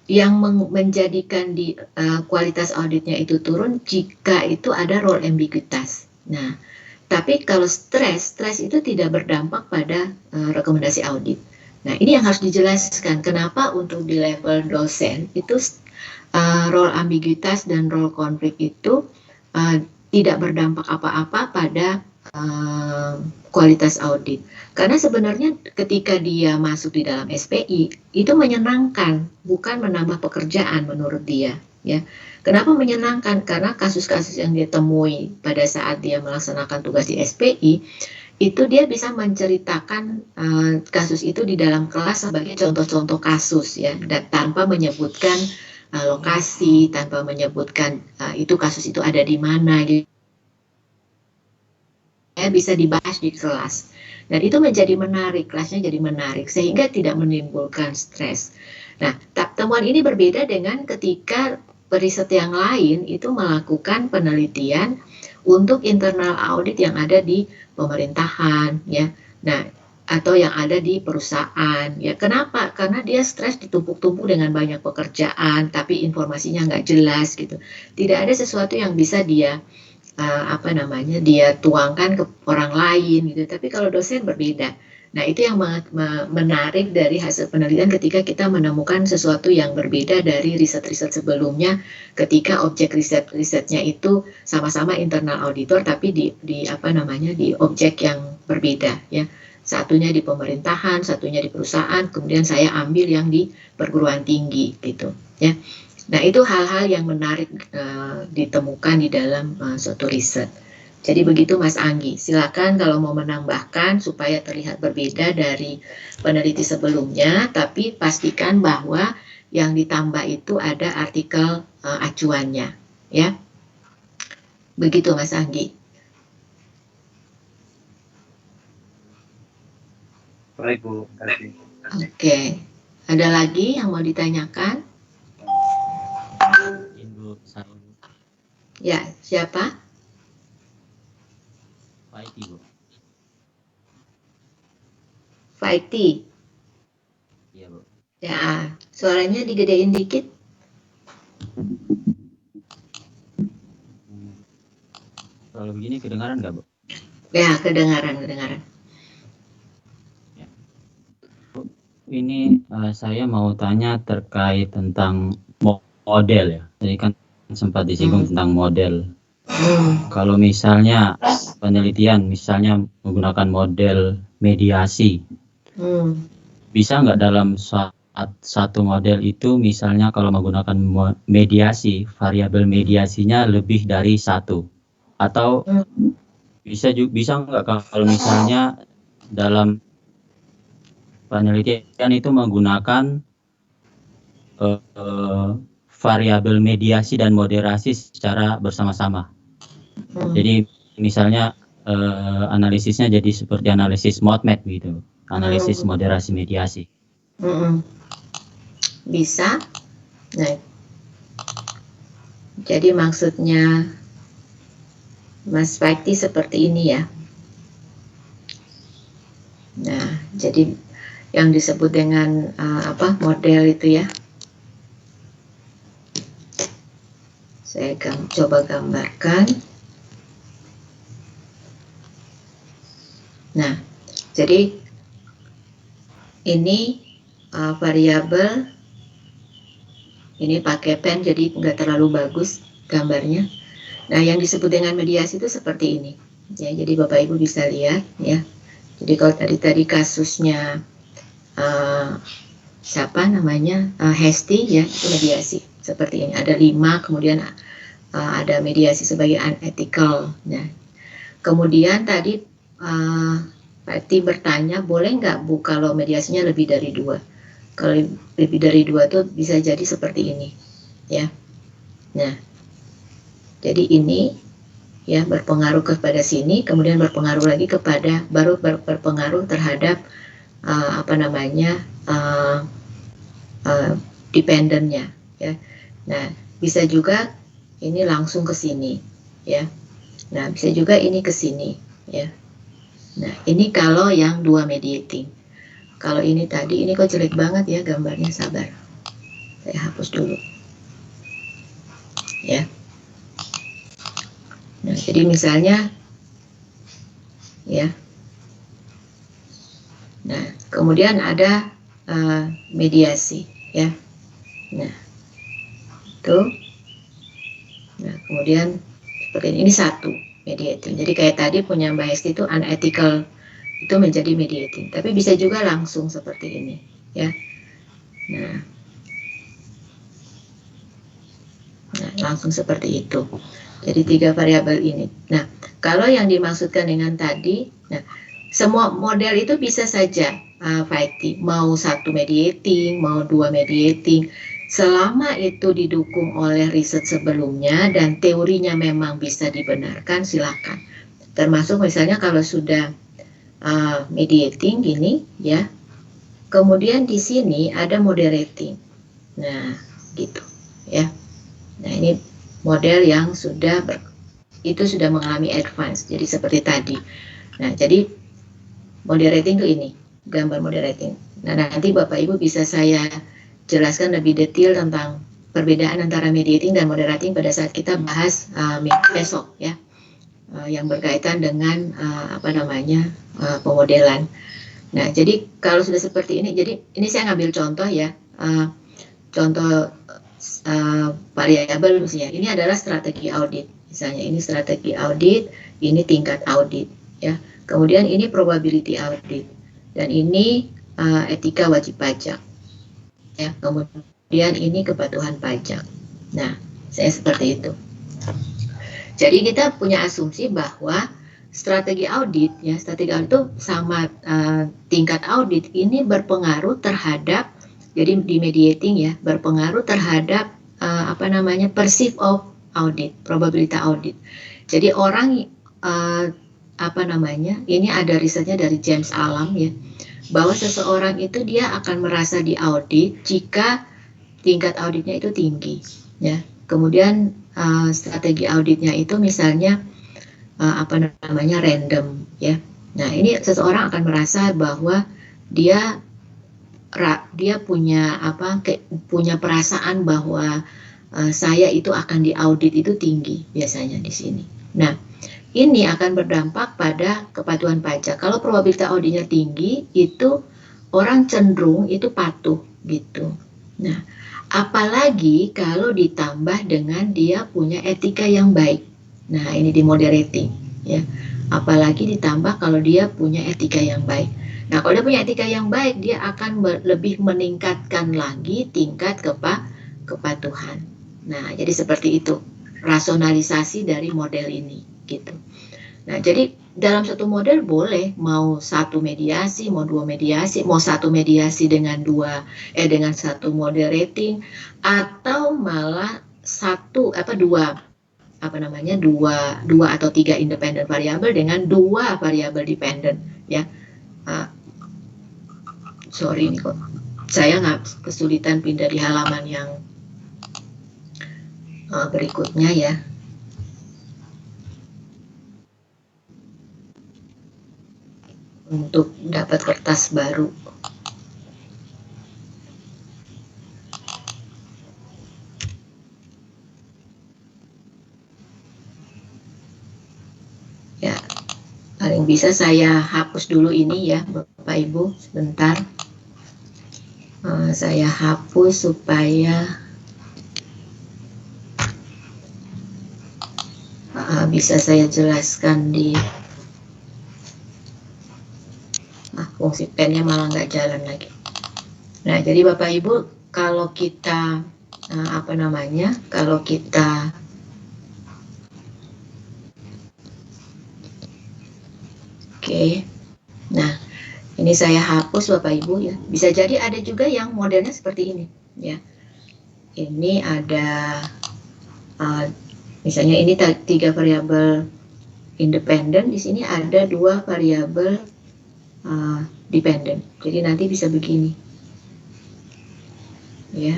yang menjadikan di kualitas auditnya itu turun jika itu ada role ambiguitas. Nah, tapi kalau stres itu tidak berdampak pada rekomendasi audit. Nah, ini yang harus dijelaskan kenapa untuk di level dosen itu role ambiguitas dan role konflik itu tidak berdampak apa-apa pada kualitas audit. Karena sebenarnya ketika dia masuk di dalam SPI itu menyenangkan, bukan menambah pekerjaan menurut dia ya. Kenapa menyenangkan? Karena kasus-kasus yang dia temui pada saat dia melaksanakan tugas di SPI itu dia bisa menceritakan kasus itu di dalam kelas sebagai contoh-contoh kasus ya, dan tanpa menyebutkan lokasi, tanpa menyebutkan itu kasus itu ada di mana gitu. Bisa dibahas di kelas. Dan itu menjadi menarik, kelasnya jadi menarik, sehingga tidak menimbulkan stres. Nah, temuan ini berbeda dengan ketika periset yang lain itu melakukan penelitian untuk internal audit yang ada di pemerintahan, ya. Nah, atau yang ada di perusahaan, ya. Kenapa? Karena dia stres ditumpuk-tumpuk dengan banyak pekerjaan, tapi informasinya nggak jelas, gitu. Tidak ada sesuatu yang bisa dia dia tuangkan ke orang lain gitu. Tapi kalau dosen berbeda. Nah, itu yang menarik dari hasil penelitian ketika kita menemukan sesuatu yang berbeda dari riset-riset sebelumnya, ketika objek risetnya itu sama-sama internal auditor tapi di objek yang berbeda ya. Satunya di pemerintahan, satunya di perusahaan, kemudian saya ambil yang di perguruan tinggi gitu ya. Nah, itu hal-hal yang menarik ditemukan di dalam suatu riset. Jadi begitu Mas Anggi, silakan kalau mau menambahkan supaya terlihat berbeda dari peneliti sebelumnya, tapi pastikan bahwa yang ditambah itu ada artikel acuannya, ya. Begitu Mas Anggi. Baik Bu, terima kasih. Oke, ada lagi yang mau ditanyakan? Ibu saya Ya, siapa? Faiti, Bu. Faiti. Iya, Bu. Ya, suaranya digedein dikit. Kalau begini kedengaran nggak, Bu? Ya, kedengaran. Ya. Bu, ini saya mau tanya terkait tentang model ya. Jadi kan sempat disinggung tentang model. Kalau misalnya penelitian, misalnya menggunakan model mediasi, bisa nggak dalam satu model itu, misalnya kalau menggunakan mediasi, variabel mediasinya lebih dari satu, atau bisa nggak kalau misalnya dalam penelitian itu menggunakan variabel mediasi dan moderasi secara bersama-sama. Jadi misalnya analisisnya jadi seperti analisis MODMED gitu, analisis moderasi mediasi. Bisa. Nah, jadi maksudnya Mas Fakti seperti ini ya. Nah, jadi yang disebut dengan model itu ya. Saya coba gambarkan. Nah, jadi ini variabel, ini pakai pen jadi nggak terlalu bagus gambarnya. Nah, yang disebut dengan mediasi itu seperti ini. Ya, jadi Bapak Ibu bisa lihat ya. Jadi kalau tadi kasusnya Hesti ya, itu mediasi seperti ini. Ada 5, kemudian ada mediasi sebagai unethical. Nah, kemudian tadi Pati bertanya, boleh nggak Bu kalau mediasinya lebih dari 2? Kalau lebih dari 2 tuh bisa jadi seperti ini, ya. Nah, jadi ini ya berpengaruh kepada sini, kemudian berpengaruh lagi kepada berpengaruh terhadap dependennya, ya. Nah, bisa juga ini langsung ke sini, ya. Nah, bisa juga ini ke sini, ya. Nah, ini kalau yang 2 mediating. Kalau ini tadi, ini kok jelek banget ya gambarnya, sabar. Saya hapus dulu. Ya. Nah, jadi misalnya, ya. Nah, kemudian ada mediasi, ya. Nah, itu. Nah, kemudian seperti ini 1. Mediating. Jadi kayak tadi punya Mbak Hesti itu unethical, itu menjadi mediating. Tapi bisa juga langsung seperti ini, ya. Nah, langsung seperti itu. Jadi 3 variabel ini. Nah, kalau yang dimaksudkan dengan tadi, nah, semua model itu bisa saja mau 1 mediating, mau 2 mediating. Selama itu didukung oleh riset sebelumnya dan teorinya memang bisa dibenarkan, silakan. Termasuk misalnya kalau sudah mediating gini, ya. Kemudian di sini ada moderating. Nah, gitu, ya. Nah, ini model yang sudah mengalami advance. Jadi seperti tadi. Nah, jadi moderating itu ini, gambar moderating. Nah, nanti Bapak Ibu bisa saya jelaskan lebih detail tentang perbedaan antara mediating dan moderating pada saat kita bahas besok, ya. yang berkaitan dengan pemodelan. Nah, jadi kalau sudah seperti ini, jadi ini saya ngambil contoh ya, contoh variabel misalnya. Ini adalah strategi audit, misalnya ini strategi audit, ini tingkat audit, ya. Kemudian ini probability audit, dan ini etika wajib pajak, ya. Kemudian ini kepatuhan pajak. Nah, saya seperti itu. Jadi kita punya asumsi bahwa strategi audit, ya, strategi audit itu sama tingkat audit ini berpengaruh terhadap, jadi di mediating ya, berpengaruh terhadap perceive of audit, probability audit. Jadi orang ini ada risetnya dari James Allam ya, bahwa seseorang itu dia akan merasa diaudit jika tingkat auditnya itu tinggi, ya. Kemudian strategi auditnya itu misalnya random, ya. Nah, ini seseorang akan merasa bahwa dia punya perasaan bahwa saya itu akan diaudit itu tinggi biasanya di sini. Nah, ini akan berdampak pada kepatuhan pajak. Kalau probabilitas auditnya tinggi, itu orang cenderung itu patuh gitu. Nah, apalagi kalau ditambah dengan dia punya etika yang baik. Nah, ini di moderating, ya. Apalagi ditambah kalau dia punya etika yang baik. Nah, kalau dia punya etika yang baik, dia akan lebih meningkatkan lagi tingkat kepatuhan. Nah, jadi seperti itu rasionalisasi dari model ini, gitu. Nah, jadi dalam satu model boleh mau satu mediasi, mau dua mediasi, mau satu mediasi dengan dua moderating, atau malah dua atau tiga independent variabel dengan dua variabel dependent, ya. Sorry ini kok saya nggak kesulitan pindah di halaman yang berikutnya ya. Untuk dapat kertas baru. Ya, paling bisa saya hapus dulu ini ya, Bapak Ibu, sebentar. Saya hapus supaya bisa saya jelaskan di fungsi pennya malah nggak jalan lagi. Nah, jadi Bapak Ibu, kalau kita Oke. Nah, ini saya hapus Bapak Ibu ya. Bisa jadi ada juga yang modelnya seperti ini ya. Ini ada misalnya ini 3 variabel independen, di sini ada 2 variabel dependent. Jadi nanti bisa begini. Ya.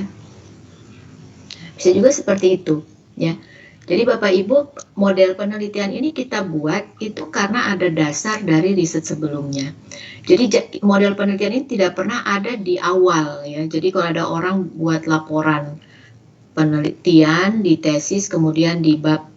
Bisa juga seperti itu, ya. Jadi Bapak Ibu, model penelitian ini kita buat itu karena ada dasar dari riset sebelumnya. Jadi model penelitian ini tidak pernah ada di awal ya. Jadi kalau ada orang buat laporan penelitian di tesis, kemudian di bab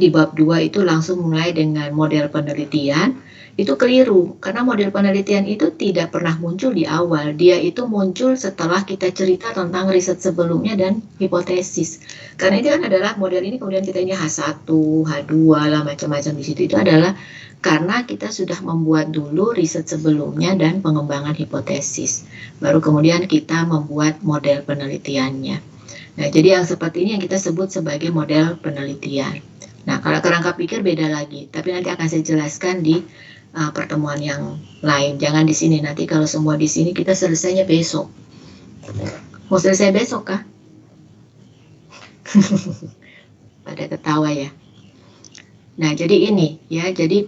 di bab 2 itu langsung mulai dengan model penelitian, itu keliru karena model penelitian itu tidak pernah muncul di awal. Dia itu muncul setelah kita cerita tentang riset sebelumnya dan hipotesis. Karena itu kan adalah model ini, kemudian kita ini H1, H2 lah macam-macam di situ, itu adalah karena kita sudah membuat dulu riset sebelumnya dan pengembangan hipotesis. Baru kemudian kita membuat model penelitiannya. Nah, jadi yang seperti ini yang kita sebut sebagai model penelitian. Nah, kalau kerangka pikir beda lagi, tapi nanti akan saya jelaskan di pertemuan yang lain. Jangan di sini, nanti kalau semua di sini kita selesainya besok. Mau selesai besok kah? Pada ketawa ya. Nah, jadi ini ya, jadi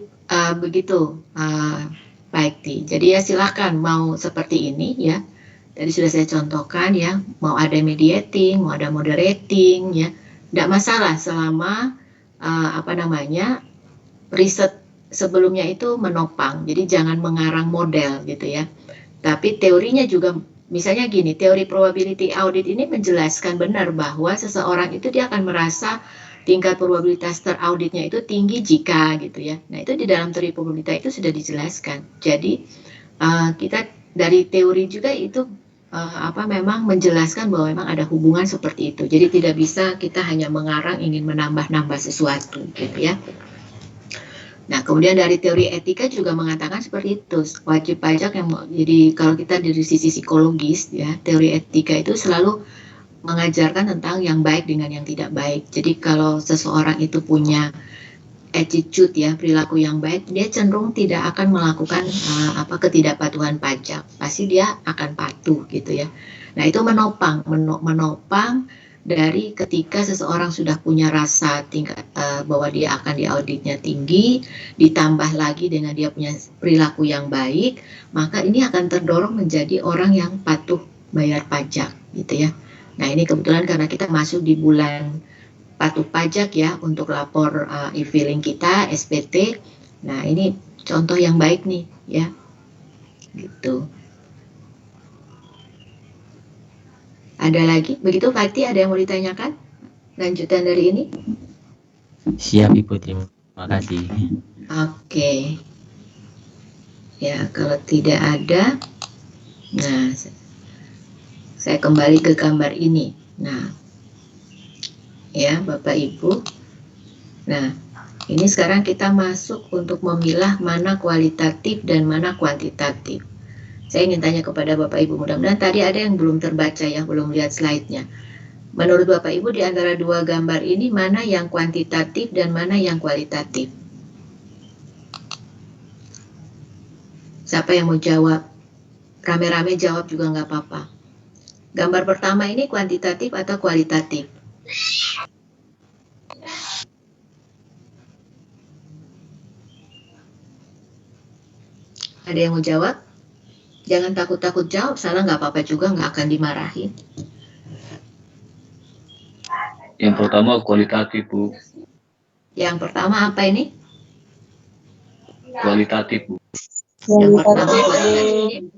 begitu Pak Ekti. Jadi ya silakan mau seperti ini ya. Tadi sudah saya contohkan ya, mau ada mediating, mau ada moderating ya. Tidak masalah selama riset sebelumnya itu menopang. Jadi jangan mengarang model gitu ya. Tapi teorinya juga misalnya gini, teori probability audit ini menjelaskan benar bahwa seseorang itu dia akan merasa tingkat probabilitas terauditnya itu tinggi jika gitu ya. Nah, itu di dalam teori probabilitas itu sudah dijelaskan. Jadi kita dari teori juga itu memang menjelaskan bahwa memang ada hubungan seperti itu. Jadi tidak bisa kita hanya mengarang ingin menambah-nambah sesuatu gitu ya. Nah, kemudian dari teori etika juga mengatakan seperti itu. Wajib pajak yang jadi kalau kita dari sisi psikologis ya, teori etika itu selalu mengajarkan tentang yang baik dengan yang tidak baik. Jadi kalau seseorang itu punya attitude ya, perilaku yang baik, dia cenderung tidak akan melakukan ketidakpatuhan pajak. Pasti dia akan patuh gitu ya. Nah, itu menopang dari ketika seseorang sudah punya rasa bahwa dia akan diauditnya tinggi, ditambah lagi dengan dia punya perilaku yang baik, maka ini akan terdorong menjadi orang yang patuh bayar pajak gitu ya. Nah, ini kebetulan karena kita masuk di bulan patuh pajak ya untuk lapor e-filing kita, SPT. Nah, ini contoh yang baik nih ya. Gitu. Ada lagi? Begitu Fatih, ada yang mau ditanyakan? Lanjutan dari ini? Siap Ibu, terima kasih. Oke. Ya, kalau tidak ada, nah saya kembali ke gambar ini. Nah, ya Bapak Ibu. Nah, ini sekarang kita masuk untuk memilah mana kualitatif dan mana kuantitatif. Saya ingin tanya kepada Bapak Ibu, mudah-mudahan tadi ada yang belum terbaca ya, belum lihat slide-nya. Menurut Bapak Ibu di antara dua gambar ini mana yang kuantitatif dan mana yang kualitatif? Siapa yang mau jawab? Rame-rame jawab juga nggak apa-apa. Gambar pertama ini kuantitatif atau kualitatif? Ada yang mau jawab? Jangan takut-takut jawab, salah nggak apa-apa juga, nggak akan dimarahin. Yang pertama kualitatif, Bu. Yang pertama apa ini? Kualitatif, Bu. Yang pertama kualitatif.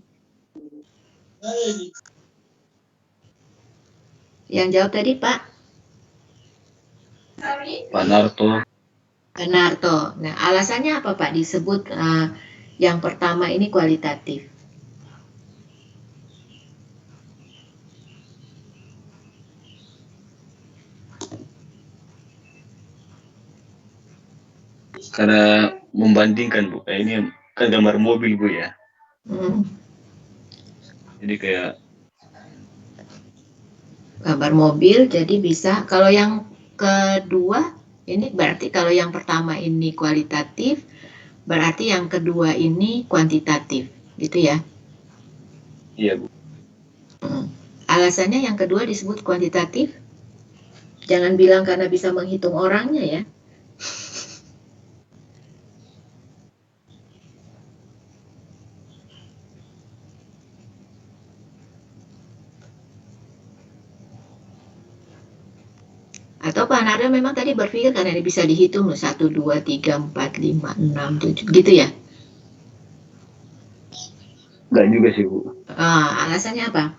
Yang jawab tadi Pak? Pak Narto. Pak Narto. Nah, alasannya apa Pak disebut yang pertama ini kualitatif? Karena membandingkan, Bu. Ini kan gambar mobil, Bu ya. Jadi kayak gambar mobil, jadi bisa. Kalau yang kedua ini berarti kalau yang pertama ini kualitatif, berarti yang kedua ini kuantitatif, gitu ya? Iya, Bu. Alasannya yang kedua disebut kuantitatif? Jangan bilang karena bisa menghitung orangnya ya. Atau Pak Nardo memang tadi berpikir karena ini bisa dihitung 1, 2, 3, 4, 5, 6, 7 gitu ya? Enggak juga sih, Bu. Alasannya apa?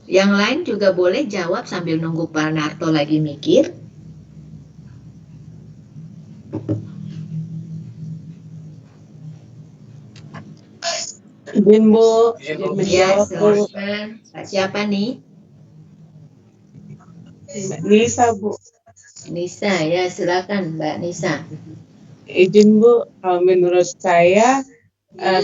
Yang lain juga boleh jawab sambil nunggu Pak Narto lagi mikir. Izin Bu, Ya, silakan. Siapa nih? Mbak Nisa Bu. Nisa, ya silakan Mbak Nisa. Izin Bu, menurut saya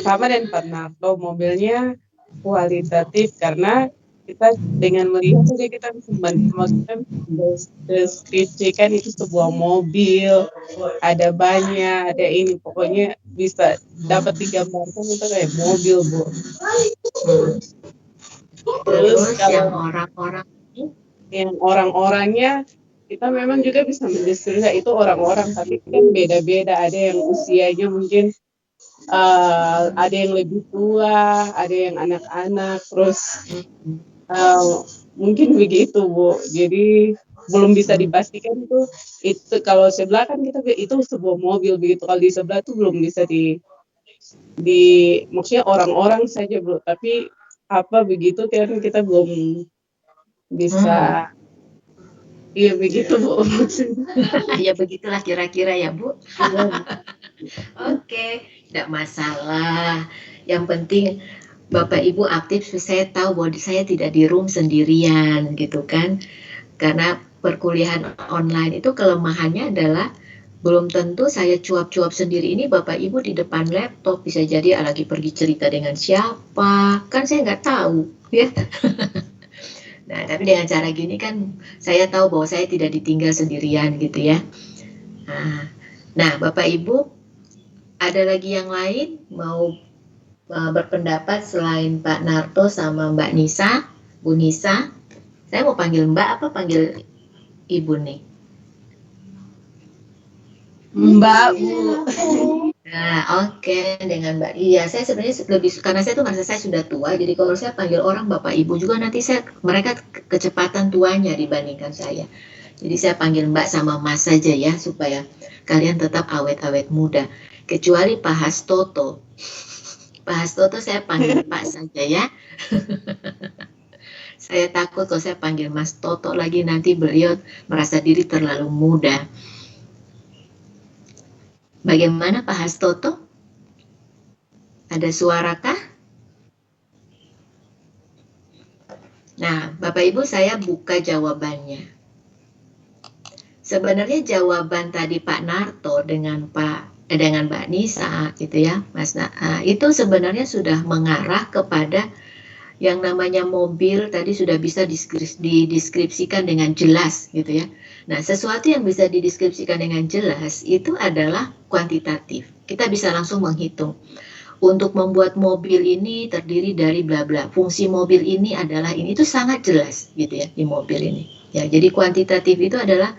sama dan Pak Narto, mobilnya kualitatif karena kita dengan melihat saja kita bisa mendeskripsikan itu sebuah mobil, ada bannya, ada ini, pokoknya bisa dapat digambarkan itu kayak mobil Bu. Terus yang kalau orang-orang yang orang-orangnya kita memang juga bisa mendeskripsikan itu orang-orang, tapi kan beda-beda, ada yang usianya mungkin ada yang lebih tua, ada yang anak-anak, terus mungkin begitu Bu. Jadi belum bisa dipastikan itu kalau sebelah kan kita itu sebuah mobil begitu, kalau di sebelah tuh belum bisa di maksudnya orang-orang saja belum, tapi apa begitu kan kita belum bisa. Iya begitu Bu. Ya begitulah kira-kira ya Bu. Iya. Oke, tidak masalah. Yang penting Bapak Ibu aktif, saya tahu bahwa saya tidak di room sendirian gitu kan. Karena perkuliahan online itu kelemahannya adalah belum tentu saya cuap-cuap sendiri ini Bapak Ibu di depan laptop, bisa jadi lagi pergi cerita dengan siapa, kan saya nggak tahu ya. Nah, tapi dengan cara gini kan saya tahu bahwa saya tidak ditinggal sendirian gitu ya. Nah, Bapak Ibu, ada lagi yang lain mau berpendapat selain Pak Narto sama Mbak Nisa, Bu Nisa? Saya mau panggil Mbak apa panggil Ibu nih? Mbak Bu. Nah, oke, dengan Mbak. Iya, saya sebenarnya lebih karena saya tuh merasa saya sudah tua, jadi kalau saya panggil orang Bapak Ibu juga nanti mereka kecepatan tuanya dibandingkan saya. Jadi saya panggil Mbak sama Mas saja ya supaya kalian tetap awet-awet muda. Kecuali Pak Hastoto. Pak Hastoto saya panggil Pak saja ya. Saya takut kalau saya panggil Mas Toto lagi nanti beliau merasa diri terlalu muda. Bagaimana Pak Hastoto? Ada suarakah? Nah, Bapak Ibu saya buka jawabannya. Sebenarnya jawaban tadi Pak Narto dengan Mbak Nisa gitu ya, Mas itu sebenarnya sudah mengarah kepada yang namanya mobil tadi sudah bisa dideskripsikan dengan jelas gitu ya. Nah, sesuatu yang bisa dideskripsikan dengan jelas itu adalah kuantitatif. Kita bisa langsung menghitung. Untuk membuat mobil ini terdiri dari bla bla. Fungsi mobil ini adalah ini, itu sangat jelas gitu ya di mobil ini. Ya, jadi kuantitatif itu adalah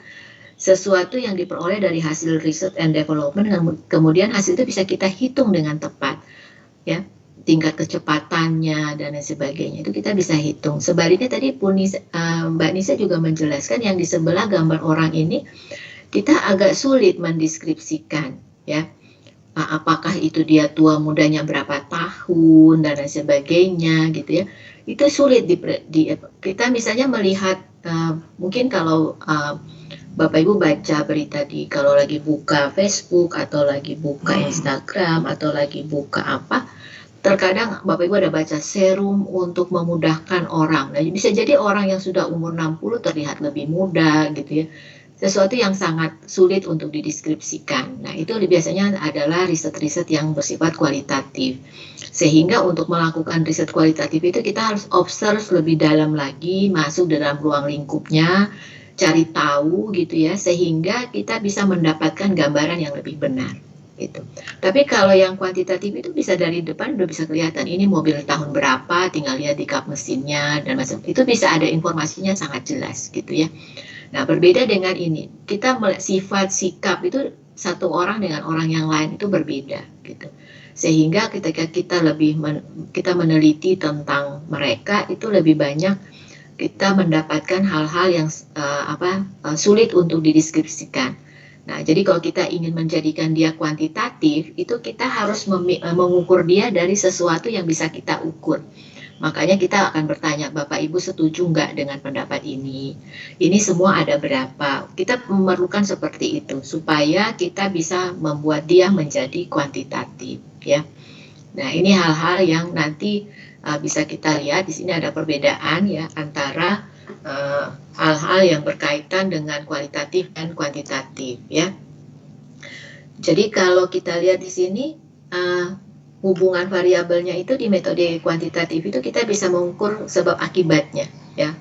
sesuatu yang diperoleh dari hasil research and development, kemudian hasil itu bisa kita hitung dengan tepat ya, tingkat kecepatannya dan lain sebagainya itu kita bisa hitung. Sebaliknya tadi Mbak Nisa juga menjelaskan yang di sebelah gambar orang ini kita agak sulit mendeskripsikan ya, apakah itu dia tua mudanya berapa tahun dan lain sebagainya gitu ya, itu sulit kita misalnya melihat mungkin kalau Bapak Ibu baca berita kalau lagi buka Facebook atau lagi buka Instagram atau lagi buka apa, terkadang Bapak Ibu ada baca serum untuk memudahkan orang. Nah, bisa jadi orang yang sudah umur 60 terlihat lebih muda gitu ya. Sesuatu yang sangat sulit untuk dideskripsikan. Nah, itu biasanya adalah riset-riset yang bersifat kualitatif. Sehingga untuk melakukan riset kualitatif itu kita harus observe lebih dalam lagi, masuk dalam ruang lingkupnya, cari tahu gitu ya, sehingga kita bisa mendapatkan gambaran yang lebih benar gitu. Tapi kalau yang kuantitatif itu bisa dari depan udah bisa kelihatan ini mobil tahun berapa, tinggal lihat di kap mesinnya dan macam itu, bisa ada informasinya sangat jelas gitu ya. Nah, berbeda dengan ini, kita sifat sikap itu satu orang dengan orang yang lain itu berbeda gitu. Sehingga ketika kita kita meneliti tentang mereka itu lebih banyak kita mendapatkan hal-hal yang sulit untuk dideskripsikan. Nah, jadi kalau kita ingin menjadikan dia kuantitatif, itu kita harus mengukur dia dari sesuatu yang bisa kita ukur. Makanya kita akan bertanya, Bapak Ibu setuju nggak dengan pendapat ini? Ini semua ada berapa? Kita memerlukan seperti itu, supaya kita bisa membuat dia menjadi kuantitatif. Ya. Nah, ini hal-hal yang nanti bisa kita lihat di sini ada perbedaan ya antara hal-hal yang berkaitan dengan kualitatif dan kuantitatif ya. Jadi kalau kita lihat di sini hubungan variabelnya itu di metode kuantitatif itu kita bisa mengukur sebab akibatnya ya.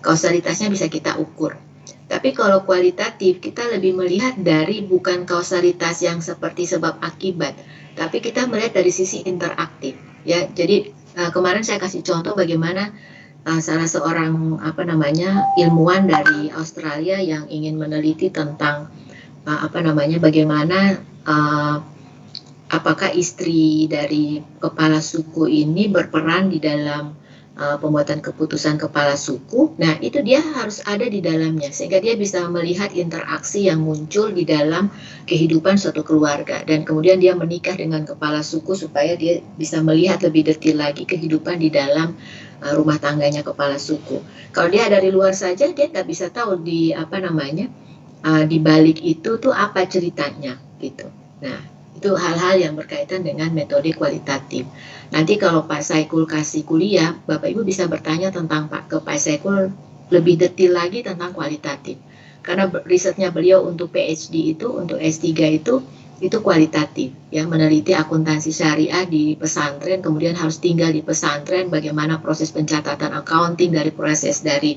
Kausalitasnya bisa kita ukur. Tapi kalau kualitatif kita lebih melihat dari bukan kausalitas yang seperti sebab akibat, tapi kita melihat dari sisi interaktif ya. Jadi kemarin saya kasih contoh bagaimana salah seorang ilmuwan dari Australia yang ingin meneliti tentang bagaimana apakah istri dari kepala suku ini berperan di dalam pembuatan keputusan kepala suku. Nah, itu dia harus ada di dalamnya sehingga dia bisa melihat interaksi yang muncul di dalam kehidupan suatu keluarga, dan kemudian dia menikah dengan kepala suku supaya dia bisa melihat lebih detail lagi kehidupan di dalam rumah tangganya kepala suku. Kalau dia dari luar saja, dia nggak bisa tahu di di balik itu tuh apa ceritanya gitu. Nah, itu hal-hal yang berkaitan dengan metode kualitatif. Nanti kalau Pak Saikul kasih kuliah, Bapak Ibu bisa bertanya tentang ke Pak Saikul lebih detail lagi tentang kualitatif. Karena risetnya beliau untuk PhD itu, untuk S3 itu kualitatif, ya, meneliti akuntansi syariah di pesantren, kemudian harus tinggal di pesantren, bagaimana proses pencatatan accounting, dari proses dari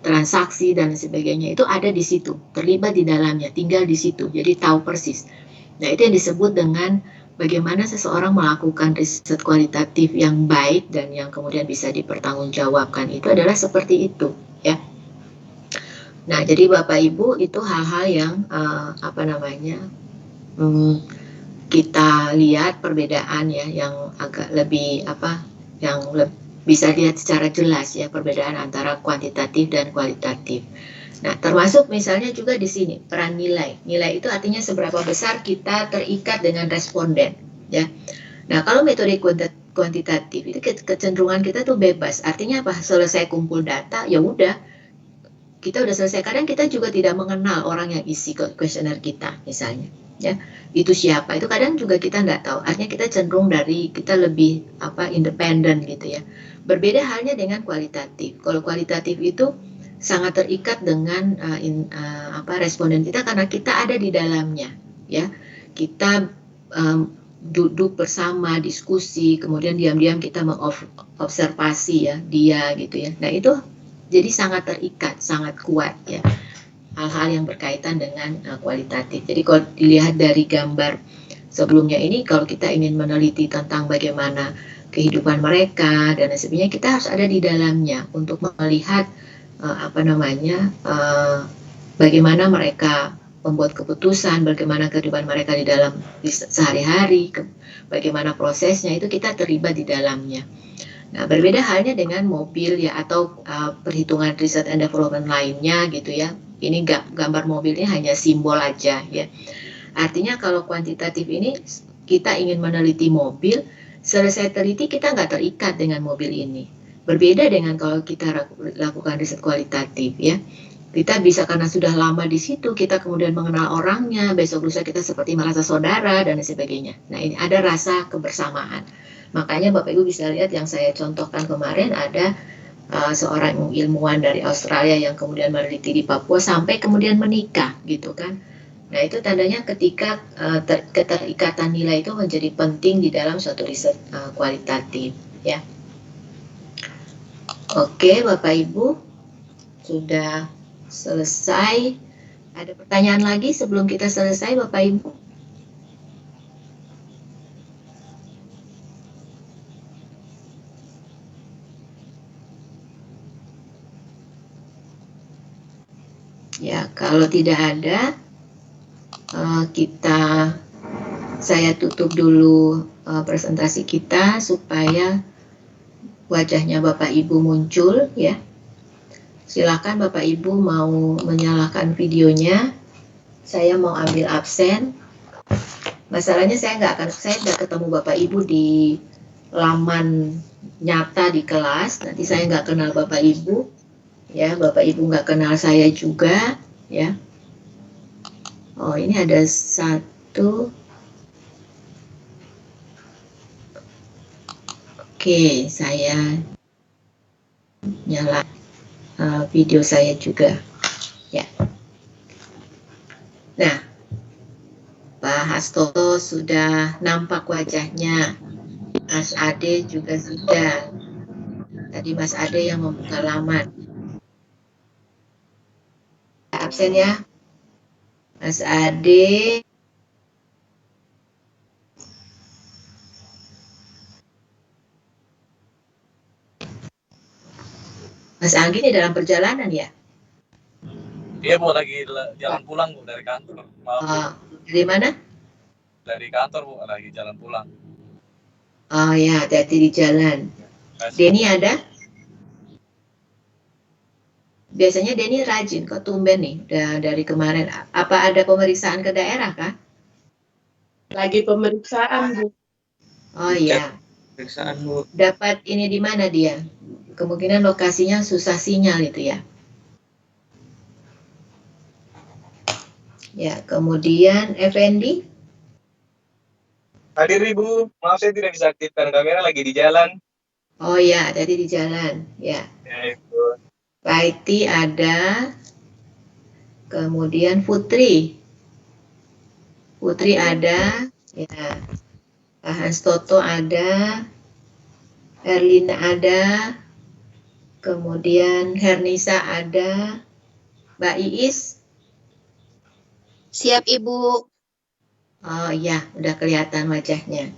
transaksi dan sebagainya, itu ada di situ, terlibat di dalamnya, tinggal di situ, jadi tahu persis. Nah, itu yang disebut dengan bagaimana seseorang melakukan riset kualitatif yang baik dan yang kemudian bisa dipertanggungjawabkan, itu adalah seperti itu, ya. Nah, jadi Bapak Ibu, itu hal-hal yang kita lihat perbedaan, ya, yang agak lebih bisa dilihat secara jelas, ya, perbedaan antara kuantitatif dan kualitatif. Nah, termasuk misalnya juga di sini peran nilai. Nilai itu artinya seberapa besar kita terikat dengan responden, ya. Nah, kalau metode kuantitatif itu kecenderungan kita tuh bebas. Artinya apa? Selesai kumpul data, ya udah, kita udah selesai. Kadang kita juga tidak mengenal orang yang isi kuesioner kita, misalnya, ya. Itu siapa? Itu kadang juga kita nggak tahu. Artinya kita cenderung kita lebih independen gitu, ya. Berbeda halnya dengan kualitatif. Kalau kualitatif itu sangat terikat dengan responden kita karena kita ada di dalamnya, ya. Kita duduk bersama, diskusi, kemudian diam-diam kita mengobservasi, ya, dia gitu, ya. Nah, itu jadi sangat terikat, sangat kuat, ya, hal-hal yang berkaitan dengan kualitatif. Jadi kalau dilihat dari gambar sebelumnya ini, kalau kita ingin meneliti tentang bagaimana kehidupan mereka dan sebagainya, kita harus ada di dalamnya untuk melihat bagaimana mereka membuat keputusan, bagaimana kehidupan mereka di dalam sehari-hari, bagaimana prosesnya, itu kita terlibat di dalamnya. Nah, berbeda halnya dengan mobil, ya, atau perhitungan riset and development lainnya gitu, ya. Ini gambar mobilnya hanya simbol aja, ya. Artinya kalau kuantitatif ini kita ingin meneliti mobil, selesai teliti kita nggak terikat dengan mobil ini. Berbeda dengan kalau kita lakukan riset kualitatif, ya. Kita bisa karena sudah lama di situ, kita kemudian mengenal orangnya, besok lusa kita seperti merasa saudara dan sebagainya. Nah, ini ada rasa kebersamaan. Makanya Bapak Ibu bisa lihat yang saya contohkan kemarin, ada seorang ilmuwan dari Australia yang kemudian meneliti di Papua sampai kemudian menikah, gitu kan. Nah, itu tandanya ketika keterikatan nilai itu menjadi penting di dalam suatu riset kualitatif, ya. Oke, Bapak Ibu, sudah selesai. Ada pertanyaan lagi sebelum kita selesai, Bapak Ibu? Ya, kalau tidak ada, saya tutup dulu presentasi kita supaya wajahnya Bapak Ibu muncul, ya. Silakan Bapak Ibu mau menyalakan videonya. Saya mau ambil absen. Masalahnya saya nggak ketemu Bapak Ibu di laman nyata di kelas. Nanti saya nggak kenal Bapak Ibu, ya. Bapak Ibu nggak kenal saya juga, ya. Oh, ini ada satu. Oke, saya nyala video saya juga, ya. Nah, Pak Hasto sudah nampak wajahnya, Mas Ade juga sudah. Tadi Mas Ade yang membuka laman. Absen, ya, Mas Ade. Mas Anggi ini dalam perjalanan, ya? Dia mau lagi jalan pulang, Bu, dari kantor. Maaf, dari mana? Dari kantor, Bu, lagi jalan pulang. Oh, ya, hati-hati di jalan. Denny ada? Biasanya Denny rajin kok, tumben nih dari kemarin. Apa ada pemeriksaan ke daerah kah? Lagi pemeriksaan, Bu. Oh iya. Periksaan Bu. Dapat ini di mana dia? Kemungkinan lokasinya susah sinyal itu ya. Ya, kemudian Effendi. Hadir Ibu, maaf saya tidak bisa aktifkan kamera, lagi di jalan. Oh ya, tadi di jalan. Ya. Ya, Ibu. Pak Iti ada. Kemudian Putri. Putri ada. Ya. Pak Hans Toto ada. Erlina ada. Kemudian Hernisa ada. Mbak Iis. Siap, Ibu. Oh iya, udah kelihatan wajahnya.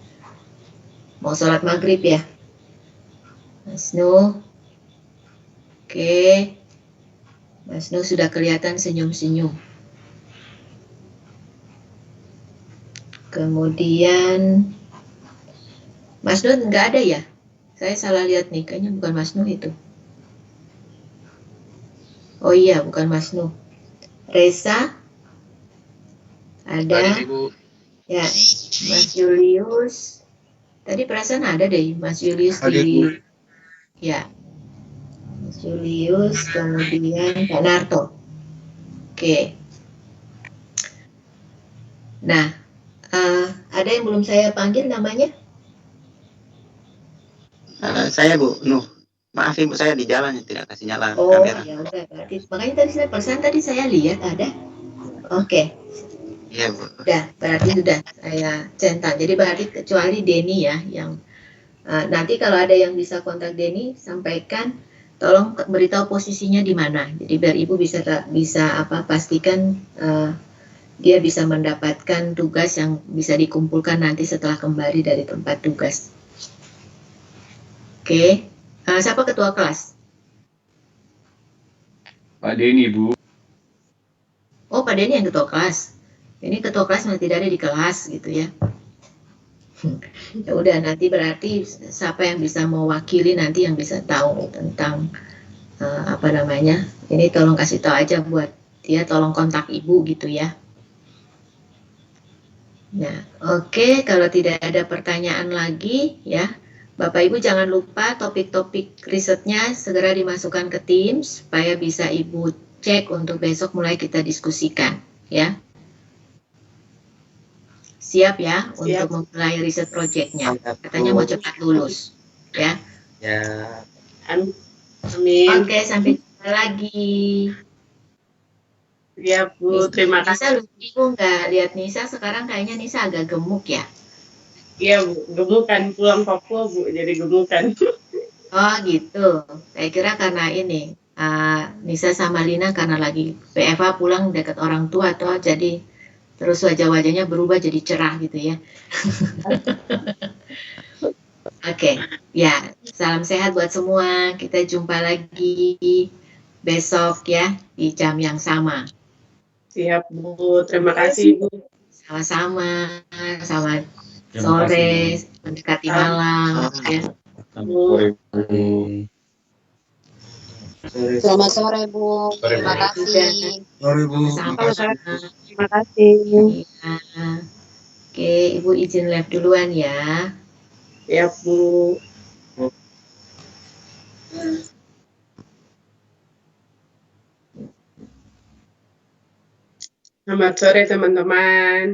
Mau sholat maghrib ya? Mas Nu. Oke. Mas Nu sudah kelihatan senyum-senyum. Kemudian Mas Nu nggak ada ya? Saya salah lihat nih, kayaknya bukan Mas Nu itu. Oh iya, bukan Mas Nu. Reza ada. Ya, Mas Julius. Tadi perasaan ada deh Mas Julius di. Ya, Mas Julius, kemudian Pak Narto. Oke. Nah, ada yang belum saya panggil namanya? Saya Bu Nuh. Maaf Ibu, saya di jalan tidak kasih nyala Oh, kamera. ya udah berarti. Makanya tadi saya pesan, tadi saya lihat ada. Oke. Iya Bu. Udah, berarti sudah saya centang. Jadi berarti kecuali Denny ya yang nanti kalau ada yang bisa kontak Denny, sampaikan, tolong beritahu posisinya di mana. Jadi biar Ibu bisa pastikan dia bisa mendapatkan tugas yang bisa dikumpulkan nanti setelah kembali dari tempat tugas. Oke. Siapa ketua kelas? Pak Denny, Bu. Oh, Pak Denny yang ketua kelas. Ini ketua kelas masih tidak ada di kelas gitu ya. Ya udah, nanti berarti siapa yang bisa mewakili nanti yang bisa tahu tentang ini tolong kasih tahu aja buat dia, tolong kontak Ibu gitu ya. Nah, oke, kalau tidak ada pertanyaan lagi ya, Bapak Ibu jangan lupa topik-topik risetnya segera dimasukkan ke Teams supaya bisa Ibu cek untuk besok mulai kita diskusikan ya. Siap ya. Untuk memulai riset proyeknya. Katanya mau cepat lulus ya. Ya. Amin. Oke, sampai jumpa lagi. Ya Bu, terima kasih. Nisa bingung nggak lihat Nisa sekarang, kayaknya Nisa agak gemuk ya? Iya Bu, gemukan, pulang Papua Bu, jadi gemukan. Oh gitu. Saya kira karena ini Nisa sama Lina karena lagi PFA pulang dekat orang tua atau jadi terus wajah-wajahnya berubah jadi cerah gitu ya. Oke, ya, salam sehat buat semua. Kita jumpa lagi besok ya di jam yang sama. Siap Bu, terima kasih Bu. Sama-sama, selamat sore, mendekati malam ya. Selamat sore, Bu. Terima kasih. Sore Bu, Sama-sama. Terima kasih. Iya. Oke, Ibu izin live duluan ya. Ya Bu. Selamat sore teman-teman.